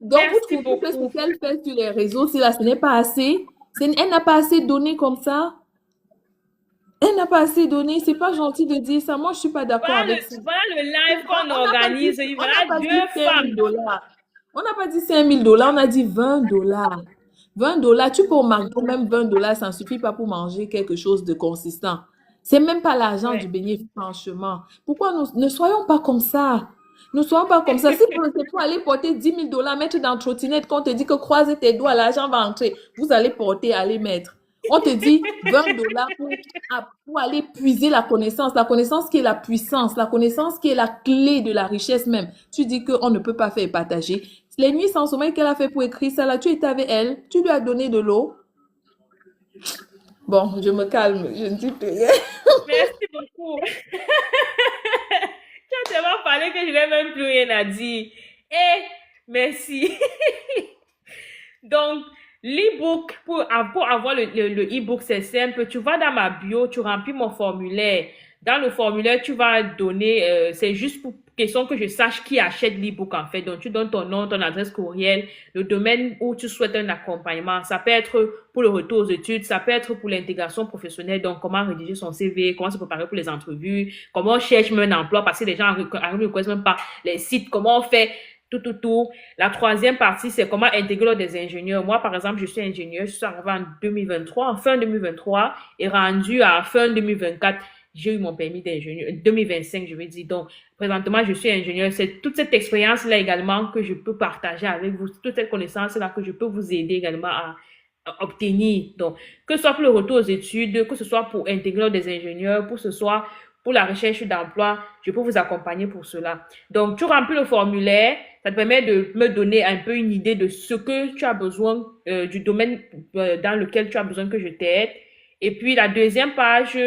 donc, vous merci trouvez que ce beaucoup. qu'elle fait sur les réseaux, ce n'est pas assez? Elle n'a pas assez donné comme ça? Elle n'a pas assez donné. C'est pas gentil de dire ça. Moi, je suis pas d'accord avec ça. Voilà le live qu'on On n'a pas dit, organise. Il y on n'a aura pas dit deux 5 000 femmes. dollars. On n'a pas dit 5 000 dollars, on a dit 20 dollars. 20 dollars, tu peux au McDo, même 20 dollars, ça ne suffit pas pour manger quelque chose de consistant. C'est même pas l'argent du Ouais. bénéfice, franchement. Pourquoi nous ne soyons pas comme ça? Ne soyons pas comme ça. Si c'est pour aller porter 10 000 dollars, mettre dans la trottinette, qu'on te dit que croiser tes doigts, l'argent va entrer. Vous allez porter, aller mettre. On te dit 20 dollars pour aller puiser la connaissance qui est la puissance, la connaissance qui est la clé de la richesse même. Tu dis qu'on ne peut pas faire partager. Les nuits sans sommeil qu'elle a fait pour écrire ça, là, tu étais avec elle, tu lui as donné de l'eau. Bon, je me calme, je ne dis plus rien. Merci beaucoup. Tu as tellement parlé que je n'ai même plus rien à dire. Et merci. Donc, l'e-book, pour avoir le e-book, c'est simple. Tu vas dans ma bio, tu remplis mon formulaire. Dans le formulaire, tu vas donner, c'est juste pour question que je sache qui achète l'e-book en fait. Donc, tu donnes ton nom, ton adresse courriel, le domaine où tu souhaites un accompagnement. Ça peut être pour le retour aux études, ça peut être pour l'intégration professionnelle, donc comment rédiger son CV, comment se préparer pour les entrevues, comment on cherche même un emploi, parce que les gens arrivent ne connaissent même pas les sites, comment on fait tout. La troisième partie, c'est comment intégrer des ingénieurs. Moi, par exemple, je suis ingénieur, je suis arrivé en 2023, en fin 2023, et rendu à fin 2024, j'ai eu mon permis d'ingénieur, 2025, je vais dire. Donc, présentement, je suis ingénieur. C'est toute cette expérience-là également que je peux partager avec vous, toute cette connaissance-là que je peux vous aider également à obtenir. Donc, que ce soit pour le retour aux études, que ce soit pour intégrer des ingénieurs, que ce soit pour la recherche d'emploi, je peux vous accompagner pour cela. Donc, tu remplis le formulaire, ça te permet de me donner un peu une idée de ce que tu as besoin, du domaine dans lequel tu as besoin que je t'aide. Et puis, la deuxième page,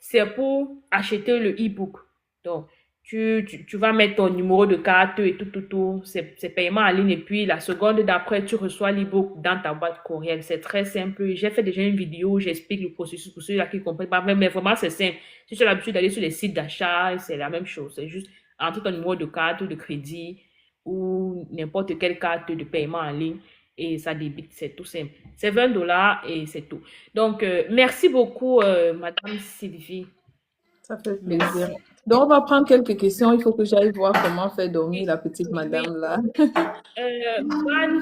c'est pour acheter le e-book. Donc, tu vas mettre ton numéro de carte et tout. C'est paiement en ligne. Et puis, la seconde d'après, tu reçois l'e-book dans ta boîte courriel. C'est très simple. J'ai fait déjà une vidéo où j'explique le processus pour ceux-là qui ne comprennent pas. Mais vraiment, c'est simple. Si tu as l'habitude d'aller sur les sites d'achat, c'est la même chose. C'est juste entrer ton numéro de carte ou de crédit ou n'importe quelle carte de paiement en ligne et ça débite. C'est tout simple. C'est 20 $ et c'est tout. Donc, merci beaucoup, Madame Sylvie. Ça fait plaisir. Merci. Donc, on va prendre quelques questions. Il faut que j'aille voir comment faire dormir la petite Oui. madame là.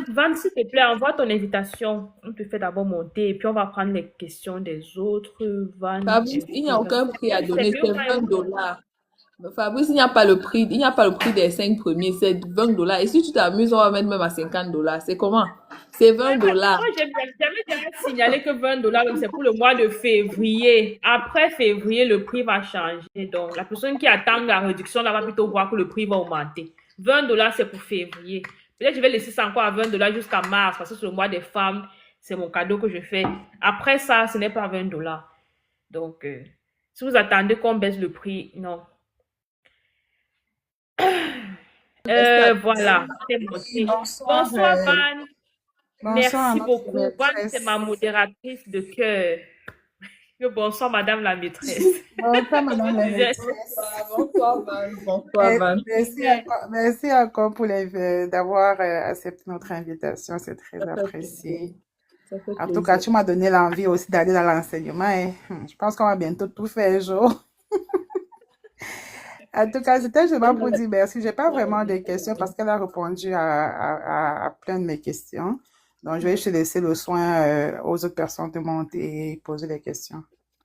Van, s'il te plaît, envoie ton invitation. On te fait d'abord monter et puis on va prendre les questions des autres. Van, Fabrice, il n'y a aucun prix à c'est donner, mieux c'est quand 20 dollars. Fabrice, il n'y a pas le prix des 5 premiers, c'est 20 dollars. Et si tu t'amuses, on va mettre même à 50 dollars. C'est comment? C'est 20 dollars. moi, j'avais déjà signalé que 20 $, donc c'est pour le mois de février. Après février, le prix va changer. Donc, la personne qui attend la réduction, là, va plutôt voir que le prix va augmenter. 20 $, c'est pour février. Peut-être que je vais laisser ça encore à 20 $ jusqu'à mars, parce que c'est le mois des femmes. C'est mon cadeau que je fais. Après ça, ce n'est pas 20 $. Donc, si vous attendez qu'on baisse le prix, non. Voilà, c'est Oui, monté. bonsoir. Bonsoir, Van. Bonsoir à Merci notre beaucoup. Van, c'est maîtresse. ma modératrice de cœur. Bonsoir, madame la maîtresse. Bonsoir, madame Je la disais, maîtresse. Bonsoir, Van. Bonsoir, Van. Merci encore pour d'avoir accepté notre invitation. C'est très Ça fait plaisir. apprécié. Ça fait En tout cas, plaisir. tu m'as donné l'envie aussi d'aller dans l'enseignement. Hein. Je pense qu'on va bientôt tout faire, Jo. En tout cas, c'était justement pour dire merci. J'ai pas vraiment de questions parce qu'elle a répondu à plein de mes questions. Donc, je vais juste laisser le soin aux autres personnes de monter et poser les questions.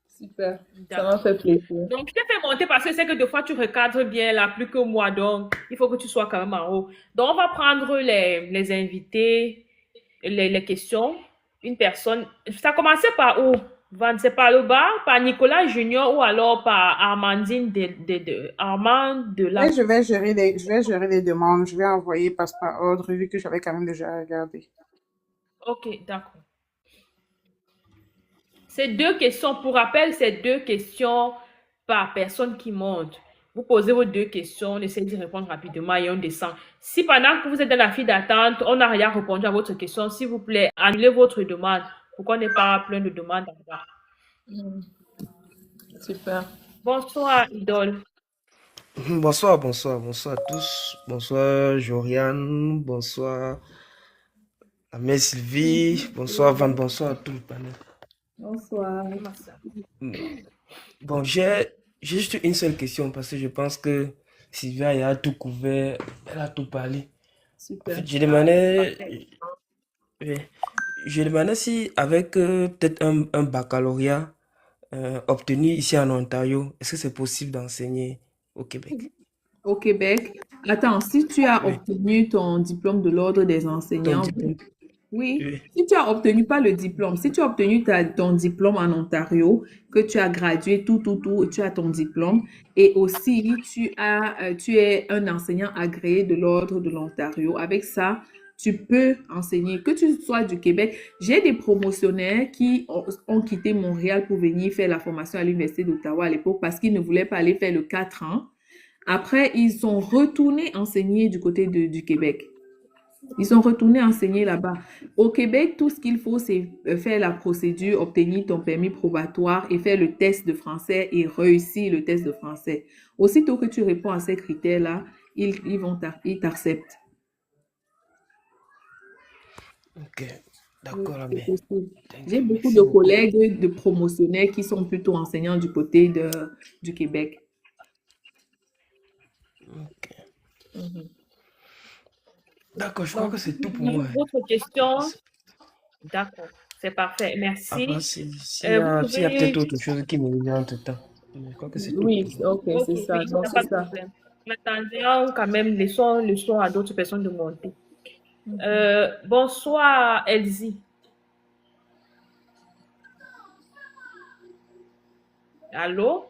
Super. Ça m'a d'accord. fait plaisir. Donc, je t'ai fait monter parce que c'est que des fois, tu recadres bien là, plus que moi. Donc, il faut que tu sois quand même en haut. Donc, on va prendre les invités, les questions. Une personne. Ça a commencé par où? Van, c'est par le bas, par Nicolas Junior ou alors par Armandine Armand de Et la. je vais gérer les demandes. Je vais envoyer par ordre vu que j'avais quand même déjà regardé. Ok, d'accord. C'est deux questions. Pour rappel, c'est deux questions par personne qui monte. Vous posez vos deux questions, on essaie d'y répondre rapidement et on descend. Si pendant que vous êtes dans la file d'attente, on n'a rien répondu à votre question, s'il vous plaît, annulez votre demande. Pourquoi n'est pas plein de demandes en bas? Super. Bonsoir, Idole. Bonsoir, bonsoir, bonsoir à tous. Bonsoir, Joriane. Bonsoir, la mère Sylvie. Bonsoir, Van. Bonsoir à tout le panel. Bonsoir. Comment ça? Bon, j'ai juste une seule question parce que je pense que Sylvia elle a tout couvert. Elle a tout parlé. En Super. fait, oui, je demandais si avec peut-être un baccalauréat obtenu ici en Ontario, est-ce que c'est possible d'enseigner au Québec? Au Québec, attends, si tu as Oui, obtenu ton diplôme de l'Ordre des ton enseignants, diplôme. oui, Oui, si tu as obtenu pas le diplôme, si tu as obtenu ton diplôme en Ontario, que tu as gradué, tu as ton diplôme, et aussi tu es un enseignant agréé de l'Ordre de l'Ontario. Avec ça, tu peux enseigner, que tu sois du Québec. J'ai des promotionnaires qui ont quitté Montréal pour venir faire la formation à l'Université d'Ottawa à l'époque parce qu'ils ne voulaient pas aller faire le 4 ans. Après, ils sont retournés enseigner du côté du Québec. Ils sont retournés enseigner là-bas. Au Québec, tout ce qu'il faut, c'est faire la procédure, obtenir ton permis probatoire et faire le test de français et réussir le test de français. Aussitôt que tu réponds à ces critères-là, ils t'acceptent. ok. Oui, D'accord, c'est mais possible. thank J'ai you, beaucoup de merci beaucoup. collègues, de promotionnaires qui sont plutôt enseignants du côté du Québec. Ok. Mhm. D'accord, je crois Donc, que c'est tout pour moi. votre question, d'accord, c'est parfait, À part merci. Vous s'il y a peut-être pouvez. autre chose qui me vient entre-temps. Je crois que c'est tout Oui, pour moi. ok, Ok, c'est oui, ça. il Donc, n'y a c'est pas de ça. problème. Maintenant, quand même, laissons à d'autres personnes de monter. Bonsoir, Elsie. Allô?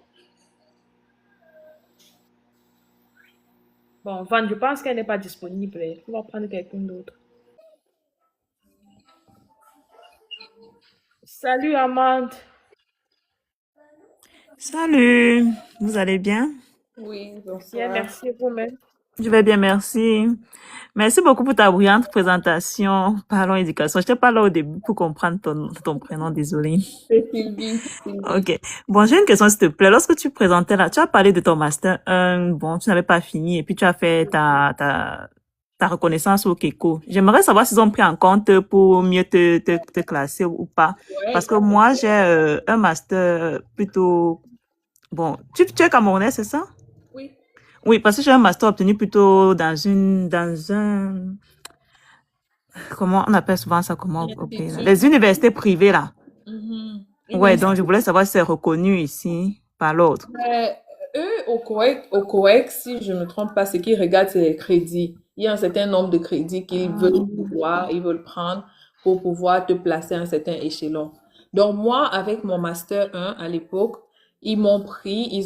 Bon, Van, je pense qu'elle n'est pas disponible. On va prendre quelqu'un d'autre. Salut, Amande. Salut, vous allez bien? Oui, Bien, bonsoir. merci vous-même. Je vais bien, merci. Merci beaucoup pour ta brillante présentation. Parlons éducation. Je n'étais pas là au début pour comprendre ton prénom, désolé. C'est Sylvie. Sylvie. Ok. Bon, j'ai une question, s'il te plaît. Lorsque tu présentais là, tu as parlé de ton master 1. Bon, tu n'avais pas fini et puis tu as fait ta reconnaissance au KECO. J'aimerais savoir s'ils ont pris en compte pour mieux te classer ou pas. Parce Ouais. que moi, j'ai un master plutôt. Bon, tu es camerounais, c'est ça? Oui. Oui, parce que j'ai un master obtenu plutôt comment on appelle souvent ça, comment au pays, là? Institut. Les universités privées, là. Mhm. Une Ouais, donc je institut. voulais savoir si c'est reconnu ici par l'ordre. Mais eux, au COEC, si je ne me trompe pas, ce qu'ils regardent, c'est les crédits. Il y a un certain nombre de crédits ils veulent prendre pour pouvoir te placer à un certain échelon. Donc, moi, avec mon Master 1 à l'époque, ils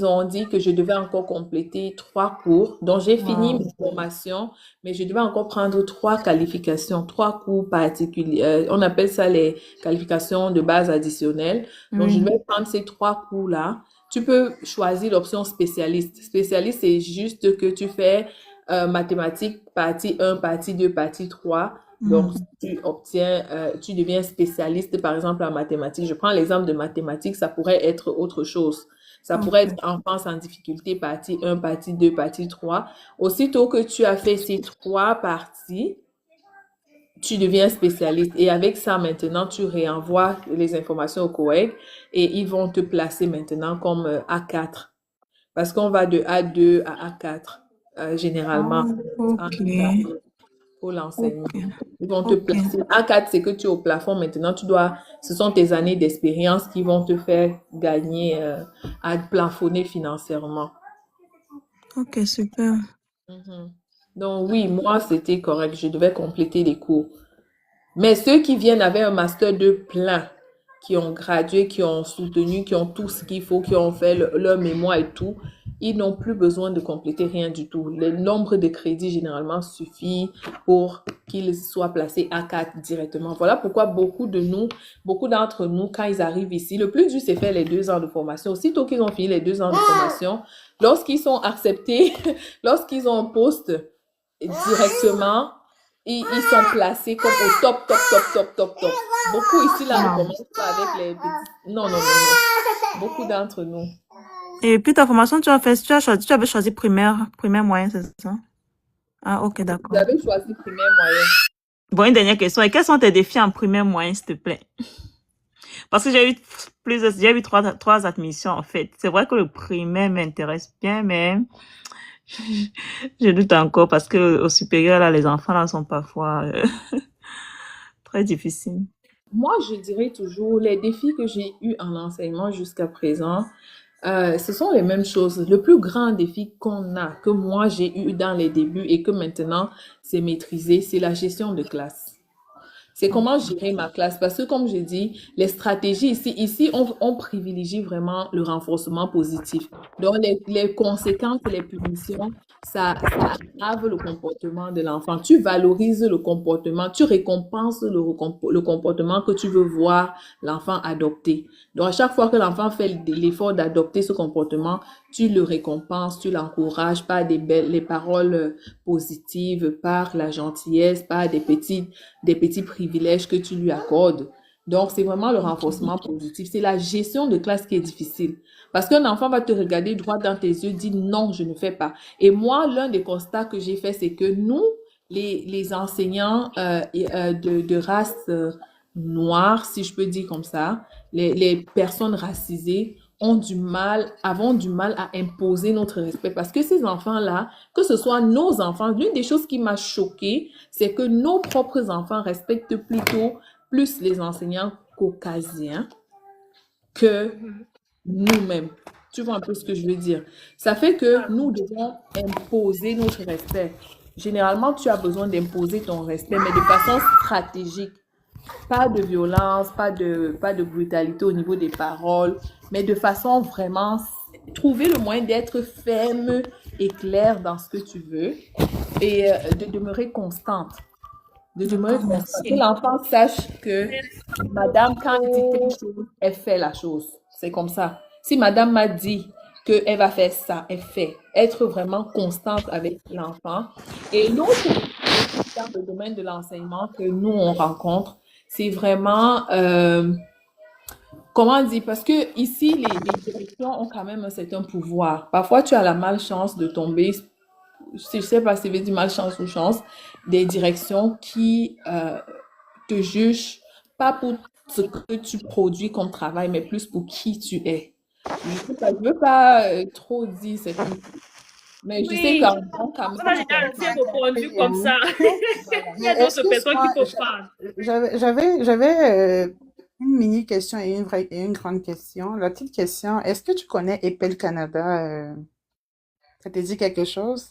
ont dit que je devais encore compléter 3 cours. Donc, j'ai fini Wow. mes formations, mais je devais encore prendre 3 qualifications, 3 cours particuliers. On appelle ça les qualifications de base additionnelles. Donc, je Oui. devais prendre ces 3 cours-là. Tu peux choisir l'option spécialiste. Spécialiste, c'est juste que tu fais mathématiques, partie 1, partie 2, partie 3. Donc, Mhm. tu deviens spécialiste, par exemple, en mathématiques. Je prends l'exemple de mathématiques, ça pourrait être autre chose. Ça pourrait être Ok. enfance en difficulté, partie 1, partie 2, partie 3. Aussitôt que tu as fait ces trois parties, tu deviens spécialiste. Et avec ça, maintenant, tu réenvoies les informations au COEG et ils vont te placer maintenant comme A4. Parce qu'on va de A2 à A4, généralement, Ah, en ok. Ontario, pour l'enseignement. Ok. Ils vont te Ok. placer. A4, c'est que tu es au plafond maintenant. Ce sont tes années d'expérience qui vont te faire gagner, à plafonner financièrement. Ok, super. Mhm. Donc oui, moi, c'était correct. Je devais compléter les cours. Mais ceux qui viennent avec un master 2 plein, qui ont gradué, qui ont soutenu, qui ont tout ce qu'il faut, qui ont fait leur mémoire et tout, ils n'ont plus besoin de compléter rien du tout. Le nombre de crédits généralement suffit pour qu'ils soient placés à 4 directement. Voilà pourquoi beaucoup d'entre nous, quand ils arrivent ici, le plus dur, c'est faire les 2 ans de formation. Aussitôt qu'ils ont fini les 2 ans de formation, lorsqu'ils sont acceptés, lorsqu'ils ont un poste directement, ils sont placés comme au top, top, top, top, top, top. Beaucoup ici, là, ne Wow. commencent pas avec les petits. Non, non, non, non. Beaucoup d'entre nous. Et puis ta formation, tu avais choisi primaire moyen, c'est ça? Ah, ok, Vous d'accord. avez choisi primaire moyen. Bon, une dernière question. Et quels sont tes défis en primaire moyen, s'il te plaît? Parce que j'ai eu trois admissions, en fait. C'est vrai que le primaire m'intéresse bien, mais je doute encore parce que au supérieur, là, les enfants, là, sont parfois, très difficiles. Moi, je dirais toujours, les défis que j'ai eus en enseignement jusqu'à présent, ce sont les mêmes choses. Le plus grand défi qu'on a, que moi j'ai eu dans les débuts et que maintenant c'est maîtrisé, c'est la gestion de classe. C'est comment gérer ma classe. Parce que, comme je dis, les stratégies ici on privilégie vraiment le renforcement positif. Donc, les conséquences et les punitions, ça aggrave le comportement de l'enfant. Tu valorises le comportement, tu récompenses le comportement que tu veux voir l'enfant adopter. Donc, à chaque fois que l'enfant fait l'effort d'adopter ce comportement, tu le récompenses, tu l'encourages par les paroles positives, par la gentillesse, par des petits privilèges que tu lui accordes. Donc, c'est vraiment le renforcement positif. C'est la gestion de classe qui est difficile. Parce qu'un enfant va te regarder droit dans tes yeux, dire non, je ne fais pas. Et moi, l'un des constats que j'ai fait, c'est que nous, les enseignants de race noire, si je peux dire comme ça, les personnes racisées avons du mal à imposer notre respect. Parce que ces enfants-là, que ce soit nos enfants, l'une des choses qui m'a choquée, c'est que nos propres enfants respectent plutôt plus les enseignants caucasiens que nous-mêmes. Tu vois un peu ce que je veux dire? Ça fait que nous devons imposer notre respect. Généralement, tu as besoin d'imposer ton respect, mais de façon stratégique. Pas de violence, pas de brutalité au niveau des paroles, mais de façon vraiment trouver le moyen d'être ferme et clair dans ce que tu veux et de demeurer constante. De demeurer D'accord, constante. Que merci. l'enfant sache que madame, quand elle dit telle chose, elle fait la chose. C'est comme ça. Si madame m'a dit qu'elle va faire ça, elle fait. Être vraiment constante avec l'enfant. Et l'autre dans le domaine de l'enseignement que nous, on rencontre, c'est vraiment, comment dire, parce que ici, les directions ont quand même un certain pouvoir. Parfois, tu as la malchance de tomber, je ne sais pas si ça veut dire malchance ou chance, des directions qui te jugent pas pour ce que tu produis comme travail, mais plus pour qui tu es. Je ne veux pas trop dire cette chose, mais je sais Oui, qu'en quand on a même, tu déjà assez comprends. répondu comme ça. Voilà. Il y a Mais d'autres personnes qui excuse-moi, peuvent parler. j'avais une mini question et une grande question. La petite question, est-ce que tu connais Epel Canada? Ça te dit quelque chose?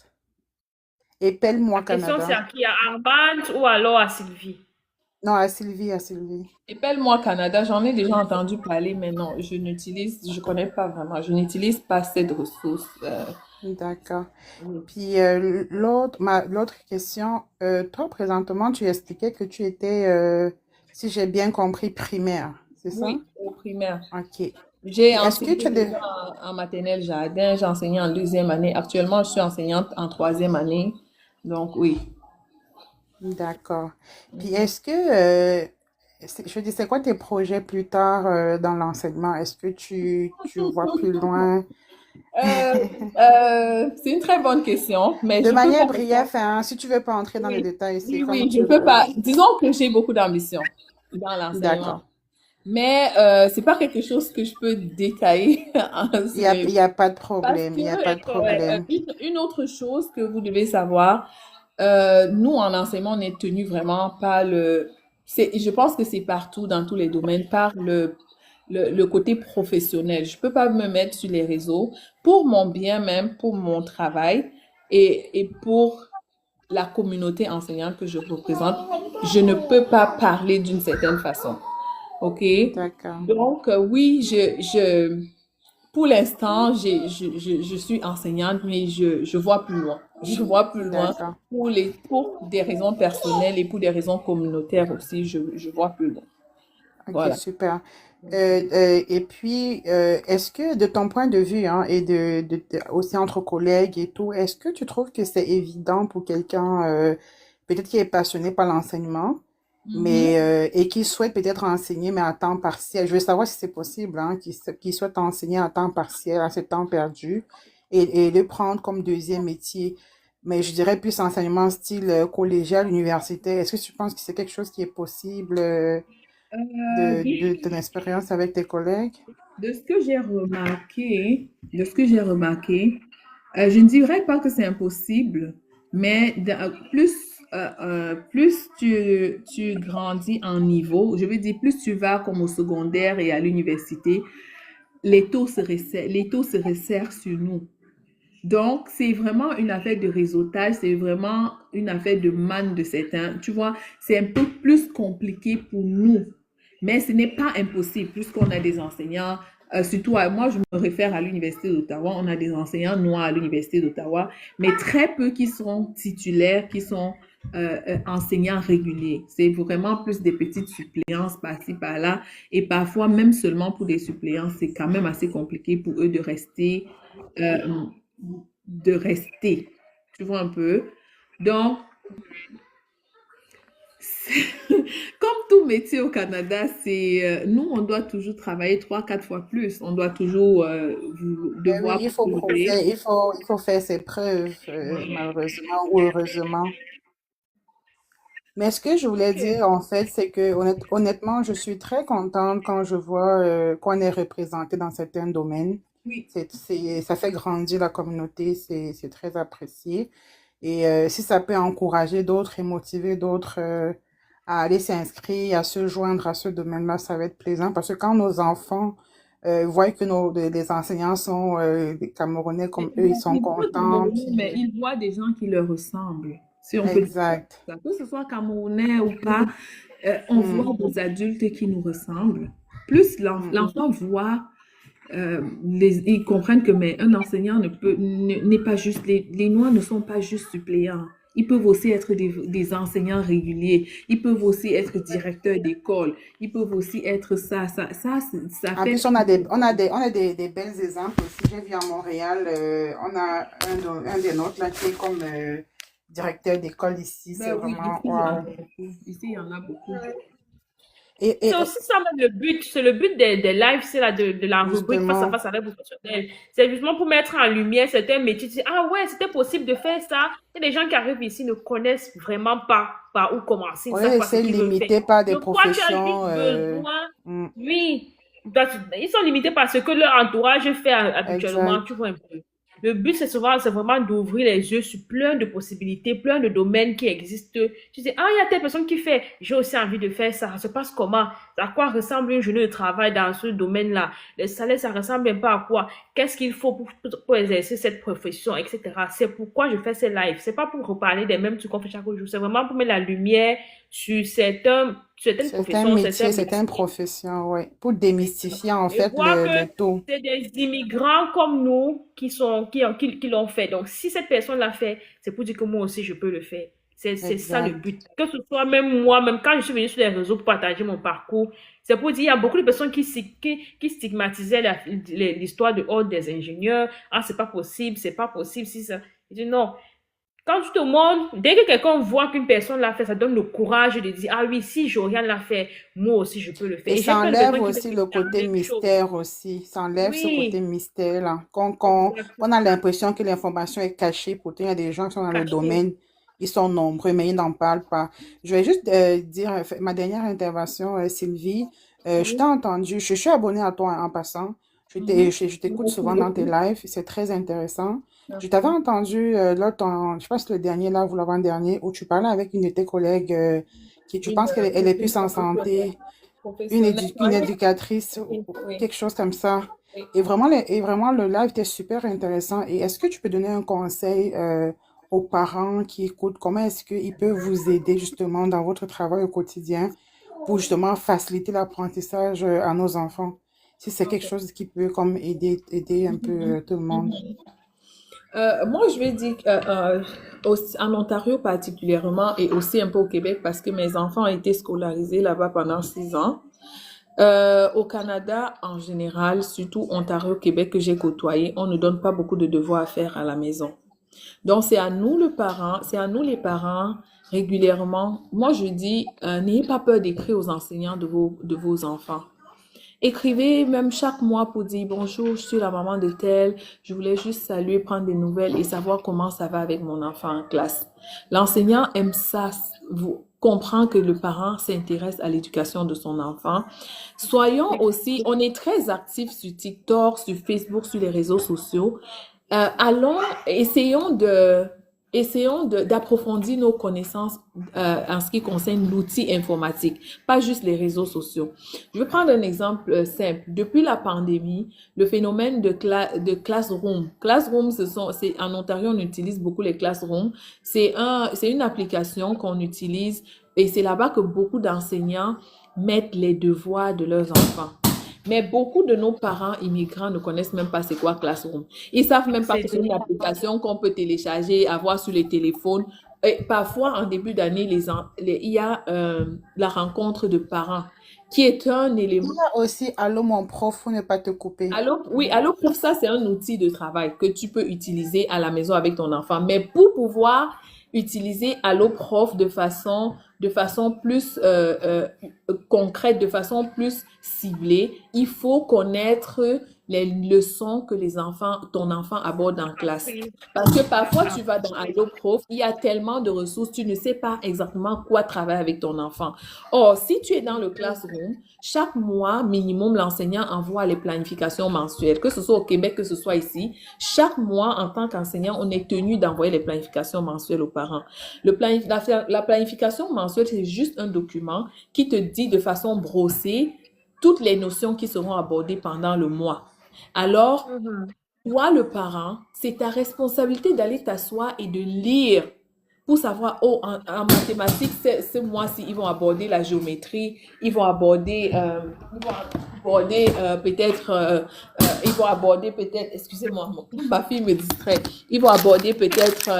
Epel La Moi question, c'est Canada. à qui? À Armand ou alors à Sylvie? Non, à Sylvie, à Sylvie. Appelle-moi Canada, j'en ai déjà entendu parler, mais non, je connais pas vraiment, je n'utilise pas cette ressource. D'accord. Oui. Puis l'autre question, toi présentement, tu expliquais que tu étais, si j'ai bien compris, primaire, c'est ça? Oui, au primaire. Ok. J'ai Puis est-ce que enseigné tu as des... déjà en maternelle jardin, j'ai enseigné en deuxième année. Actuellement, je suis enseignante en troisième année. Donc, oui. D'accord. Puis est-ce que, je veux dire, c'est quoi tes projets plus tard dans l'enseignement? Est-ce que tu vois plus loin? Euh, c'est une très bonne question, mais De je peux pas manière répondre. brève, hein, si tu veux pas entrer dans les Oui, détails, c'est oui, comme oui, tu je peux veux. pas. Disons que j'ai beaucoup d'ambition dans l'enseignement, D'accord. mais c'est pas quelque chose que je peux détailler sur Il les. y a pas de Parce problème. que Il y a pas de problème. une autre chose que vous devez savoir, nous en enseignement, on est tenu vraiment par je pense que c'est partout dans tous les domaines par le côté professionnel. Je peux pas me mettre sur les réseaux pour mon bien même, pour mon travail et pour la communauté enseignante que je représente. Je ne peux pas parler d'une certaine façon. OK? D'accord. Donc, oui, pour l'instant, je suis enseignante, mais je vois plus loin. Je vois plus loin D'accord. pour des raisons personnelles et pour des raisons communautaires aussi, je vois plus loin. Ok, Voilà. super. Et puis, est-ce que de ton point de vue, hein, et aussi entre collègues et tout, est-ce que tu trouves que c'est évident pour quelqu'un, peut-être qui est passionné par l'enseignement, Mhm. mais et qui souhaite peut-être enseigner, mais à temps partiel? Je veux savoir si c'est possible, hein, qui souhaite enseigner à temps partiel, à ce temps perdu, et le prendre comme deuxième métier. Mais je dirais plus enseignement style collégial, universitaire. Est-ce que tu penses que c'est quelque chose qui est possible? De ton expérience avec tes collègues? De ce que j'ai remarqué, je ne dirais pas que c'est impossible, mais plus tu grandis en niveau, je veux dire, plus tu vas comme au secondaire et à l'université, les taux se resserrent sur nous. Donc, c'est vraiment une affaire de réseautage, c'est vraiment une affaire de manne de certains. Tu vois, c'est un peu plus compliqué pour nous, mais ce n'est pas impossible puisqu'on a des enseignants, surtout moi, je me réfère à l'Université d'Ottawa, on a des enseignants noirs à l'Université d'Ottawa, mais très peu qui sont titulaires, qui sont enseignants réguliers. C'est vraiment plus des petites suppléances par-ci, par-là, et parfois, même seulement pour des suppléances, c'est quand même assez compliqué pour eux euh, de rester. Tu vois un peu? Donc, comme tout métier au Canada, nous, on doit toujours travailler 3, 4 fois plus. On doit toujours Ben oui, devoir il faut prouver. prouver, il faut faire ses preuves, malheureusement ou heureusement. Mais ce que je voulais Ok. dire, en fait, c'est que honnêtement, je suis très contente quand je vois qu'on est représenté dans certains domaines. Oui. Ça fait grandir la communauté, c'est très apprécié. Et si ça peut encourager d'autres et motiver d'autres à aller s'inscrire, à se joindre à ce domaine-là, ça va être plaisant parce que quand nos enfants voient que les enseignants sont des Camerounais Et comme eux, ils sont ils voient contents. Camerounais, mais Puis, ils voient des gens qui leur ressemblent. Si on peut dire exact. ça. Que ce soit Camerounais ou pas, on Mm, voit des adultes qui nous ressemblent. Plus mm. l'enfant voit ils comprennent que mais un enseignant n'est pas juste, les Noirs ne sont pas juste suppléants. Ils peuvent aussi être des enseignants réguliers. Ils peuvent aussi être directeurs d'école. Ils peuvent aussi être ça En fait. plus, on a des belles exemples aussi. J'ai vu à Montréal, on a un des nôtres là qui est comme directeur d'école ici. C'est Ben oui, vraiment ici, il y en a wow. beaucoup. Ici, il y en a beaucoup. Et, C'est et aussi ça même le but. C'est le but des lives, c'est là de la rubrique justement, face avec vous professionnels. C'est justement pour mettre en lumière certains métiers. Tu dis, ah ouais, c'était possible de faire ça. Il y a des gens qui arrivent ici ne connaissent vraiment pas par où commencer, ils ne savent oui, pas ce c'est qu'ils veulent faire. limité par des Donc, toi, tu as professions. juste besoin, Hmm, oui, ils sont limités par ce que leur entourage fait habituellement, exact. tu vois un peu. Le but, c'est vraiment d'ouvrir les yeux sur plein de possibilités, plein de domaines qui existent. Tu dis, ah, il y a telle personne qui fait, j'ai aussi envie de faire ça. Ça se passe comment? À quoi ressemble une journée de travail dans ce domaine-là? Le salaire, ça ressemble un peu à quoi? Qu'est-ce qu'il faut pour exercer cette profession, etc. C'est pourquoi je fais ces lives. C'est pas pour reparler des mêmes trucs qu'on fait chaque jour. C'est vraiment pour mettre la lumière sur certaines Certains professions, certains métiers, certaines métiers. professions, oui. Pour démystifier en Et fait voir que le tout. c'est des immigrants comme nous qui l'ont fait. Donc, si cette personne l'a fait, c'est pour dire que moi aussi, je peux le faire. C'est ça le Exact. but. Que ce soit même moi, même quand je suis venue sur les réseaux pour partager mon parcours, c'est pour dire, il y a beaucoup de personnes qui stigmatisaient l'histoire de horde des ingénieurs. Ah, c'est pas possible, si ça. Je dis non. Quand tu te montres, dès que quelqu'un voit qu'une personne l'a fait, ça donne le courage de dire, ah oui, si Joriane l'a fait, moi aussi je peux le faire. Et Et j'ai ça plein de enlève personnes qui me aussi disent le la côté même chose. mystère aussi. Ça enlève ce côté Oui, mystère là. On a exactement. l'impression que l'information est cachée. Pourtant, il y a des gens qui sont dans le Caché. domaine. Ils sont nombreux, mais ils n'en parlent pas. Je vais juste dire, ma dernière intervention, Sylvie, je t'ai Oui. entendu, je suis abonnée à toi en passant. Mhm. Je t'écoute souvent dans tes lives, c'est très intéressant. Je t'avais entendu je sais pas si c'est le dernier live ou l'avant-dernier, où tu parlais avec une de tes collègues qui, je pense qu'elle elle est plus en Professionnel. santé, Professionnel, une ouais. éducatrice, Oui, ou oui, quelque chose comme ça. oui. Et vraiment, le live était super intéressant. Et est-ce que tu peux donner un conseil aux parents qui écoutent? Comment est-ce qu'ils peuvent vous aider justement dans votre travail au quotidien pour justement faciliter l'apprentissage à nos enfants? Si c'est quelque Ok. chose qui peut comme aider un peu Mhm. tout le monde. Mhm. Moi, je vais dire en Ontario particulièrement et aussi un peu au Québec parce que mes enfants ont été scolarisés là-bas pendant 6 ans. Au Canada, en général, surtout Ontario, Québec que j'ai côtoyé, on ne donne pas beaucoup de devoirs à faire à la maison. Donc, c'est à nous les parents régulièrement. Moi, je dis, n'ayez pas peur d'écrire aux enseignants de vos enfants. Écrivez même chaque mois pour dire bonjour, je suis la maman de tel, je voulais juste saluer, prendre des nouvelles et savoir comment ça va avec mon enfant en classe. L'enseignant aime ça, vous comprend que le parent s'intéresse à l'éducation de son enfant. Soyons aussi, on est très actifs sur TikTok, sur Facebook, sur les réseaux sociaux. Allons, d'approfondir nos connaissances en ce qui concerne l'outil informatique, pas juste les réseaux sociaux. Je vais prendre un exemple simple. Depuis la pandémie, le phénomène de Classroom. Classroom, en Ontario, on utilise beaucoup les Classroom. C'est une application qu'on utilise et c'est là-bas que beaucoup d'enseignants mettent les devoirs de leurs enfants. Mais beaucoup de nos parents immigrants ne connaissent même pas c'est quoi Classroom. Ils savent même pas C'est que c'est une dur. application qu'on peut télécharger, avoir sur les téléphones. Et parfois, en début d'année, il y a la rencontre de parents qui est un Il élément. y a aussi Allô mon prof, faut ne pas te couper. Oui, Allo pour ça, c'est un outil de travail que tu peux utiliser à la maison avec ton enfant. Mais pour pouvoir utiliser Allo Prof de façon plus concrète, de façon plus ciblée, il faut connaître les leçons que ton enfant aborde en classe. Appris. Parce que parfois, Ah, tu vas dans Allo Prof, il y a tellement de ressources, tu ne sais pas exactement quoi travailler avec ton enfant. Or, si tu es dans le classroom, chaque mois, minimum, l'enseignant envoie les planifications mensuelles, que ce soit au Québec, que ce soit ici. Chaque mois, en tant qu'enseignant, on est tenu d'envoyer les planifications mensuelles aux parents. La planification mensuelle, c'est juste un document qui te dit de façon brossée toutes les notions qui seront abordées pendant le mois. Alors, mhm. toi, le parent, c'est ta responsabilité d'aller t'asseoir et de lire pour savoir, oh, en mathématiques, ce mois-ci, ils vont aborder la géométrie, ils vont aborder peut-être, excusez-moi, ma fille me distrait, ils vont aborder peut-être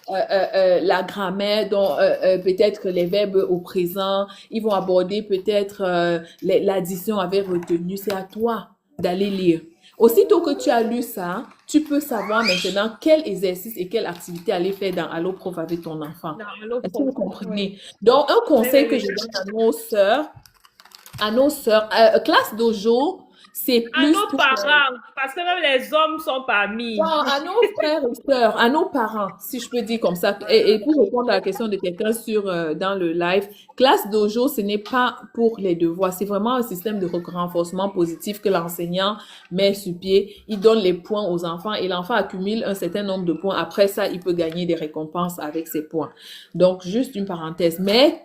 la grammaire, dont peut-être les verbes au présent, ils vont aborder peut-être l'addition avec retenue. C'est à toi d'aller lire. Aussitôt que tu as lu ça, tu peux savoir maintenant quel exercice et quelle activité aller faire dans Allo Prof avec ton enfant. Dans Allo Est-ce que vous Prof. comprenez? Oui. Donc, un Oui, oui, conseil que je oui. donne à nos sœurs, classe dojo, c'est À plus nos pour parents, parce que même les hommes sont non, parmi. à nos frères et sœurs, à nos parents, si je peux dire comme ça. Et pour répondre à la question de quelqu'un dans le live, classe dojo, ce n'est pas pour les devoirs. C'est vraiment un système de renforcement positif que l'enseignant met sur pied. Il donne les points aux enfants et l'enfant accumule un certain nombre de points. Après ça, il peut gagner des récompenses avec ses points. Donc, juste une parenthèse. Mais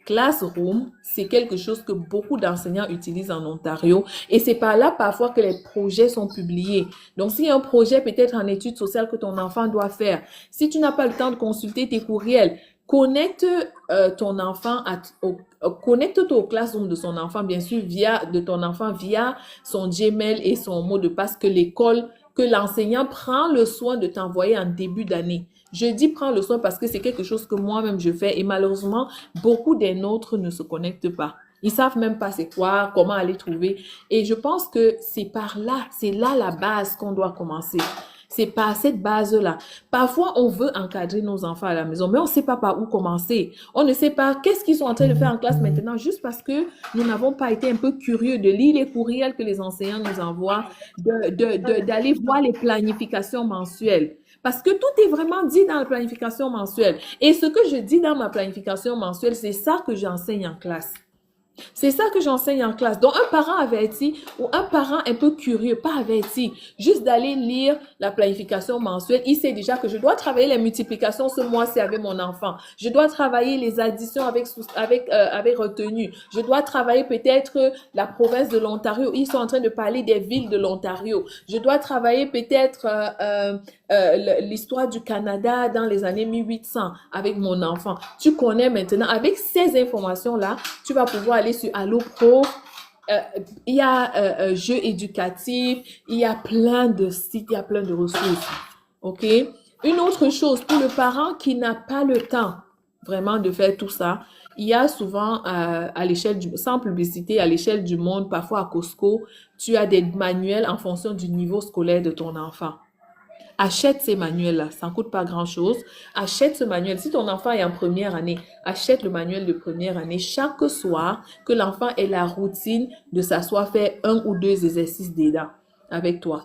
Classroom, c'est quelque chose que beaucoup d'enseignants utilisent en Ontario et c'est par là parfois que les projets sont publiés. Donc, s'il y a un projet peut-être en études sociales que ton enfant doit faire, si tu n'as pas le temps de consulter tes courriels, connecte ton enfant connecte-toi au Classroom de son enfant, bien sûr, via son Gmail et son mot de passe que l'enseignant prend le soin de t'envoyer en début d'année. Je dis prends le soin parce que c'est quelque chose que moi-même je fais et malheureusement, beaucoup des nôtres ne se connectent pas. Ils savent même pas c'est quoi, comment aller trouver. Et je pense que c'est là la base qu'on doit commencer. C'est par cette base-là. Parfois, on veut encadrer nos enfants à la maison, mais on ne sait pas par où commencer. On ne sait pas qu'est-ce qu'ils sont en train de faire en classe maintenant, juste parce que nous n'avons pas été un peu curieux de lire les courriels que les enseignants nous envoient, d'aller voir les planifications mensuelles. Parce que tout est vraiment dit dans la planification mensuelle. Et ce que je dis dans ma planification mensuelle, c'est ça que j'enseigne en classe. C'est ça que j'enseigne en classe. Donc, un parent averti ou un parent un peu curieux, pas averti, juste d'aller lire la planification mensuelle, il sait déjà que je dois travailler les multiplications ce mois-ci avec mon enfant. Je dois travailler les additions avec retenue. Je dois travailler peut-être la province de l'Ontario. Ils sont en train de parler des villes de l'Ontario. Je dois travailler peut-être l'histoire du Canada dans les années 1800 avec mon enfant. Tu connais maintenant. Avec ces informations-là, tu vas pouvoir aller sur Allo Pro. Il y a jeux éducatifs, il y a plein de sites, il y a plein de ressources. OK? Une autre chose, pour le parent qui n'a pas le temps vraiment de faire tout ça, il y a souvent à l'échelle sans publicité, à l'échelle du monde, parfois à Costco, tu as des manuels en fonction du niveau scolaire de ton enfant. Achète ces manuels-là, ça ne coûte pas grand-chose. Achète ce manuel. Si ton enfant est en première année, achète le manuel de première année. Chaque soir, que l'enfant ait la routine de s'asseoir faire 1 ou 2 exercices d'aidant avec toi.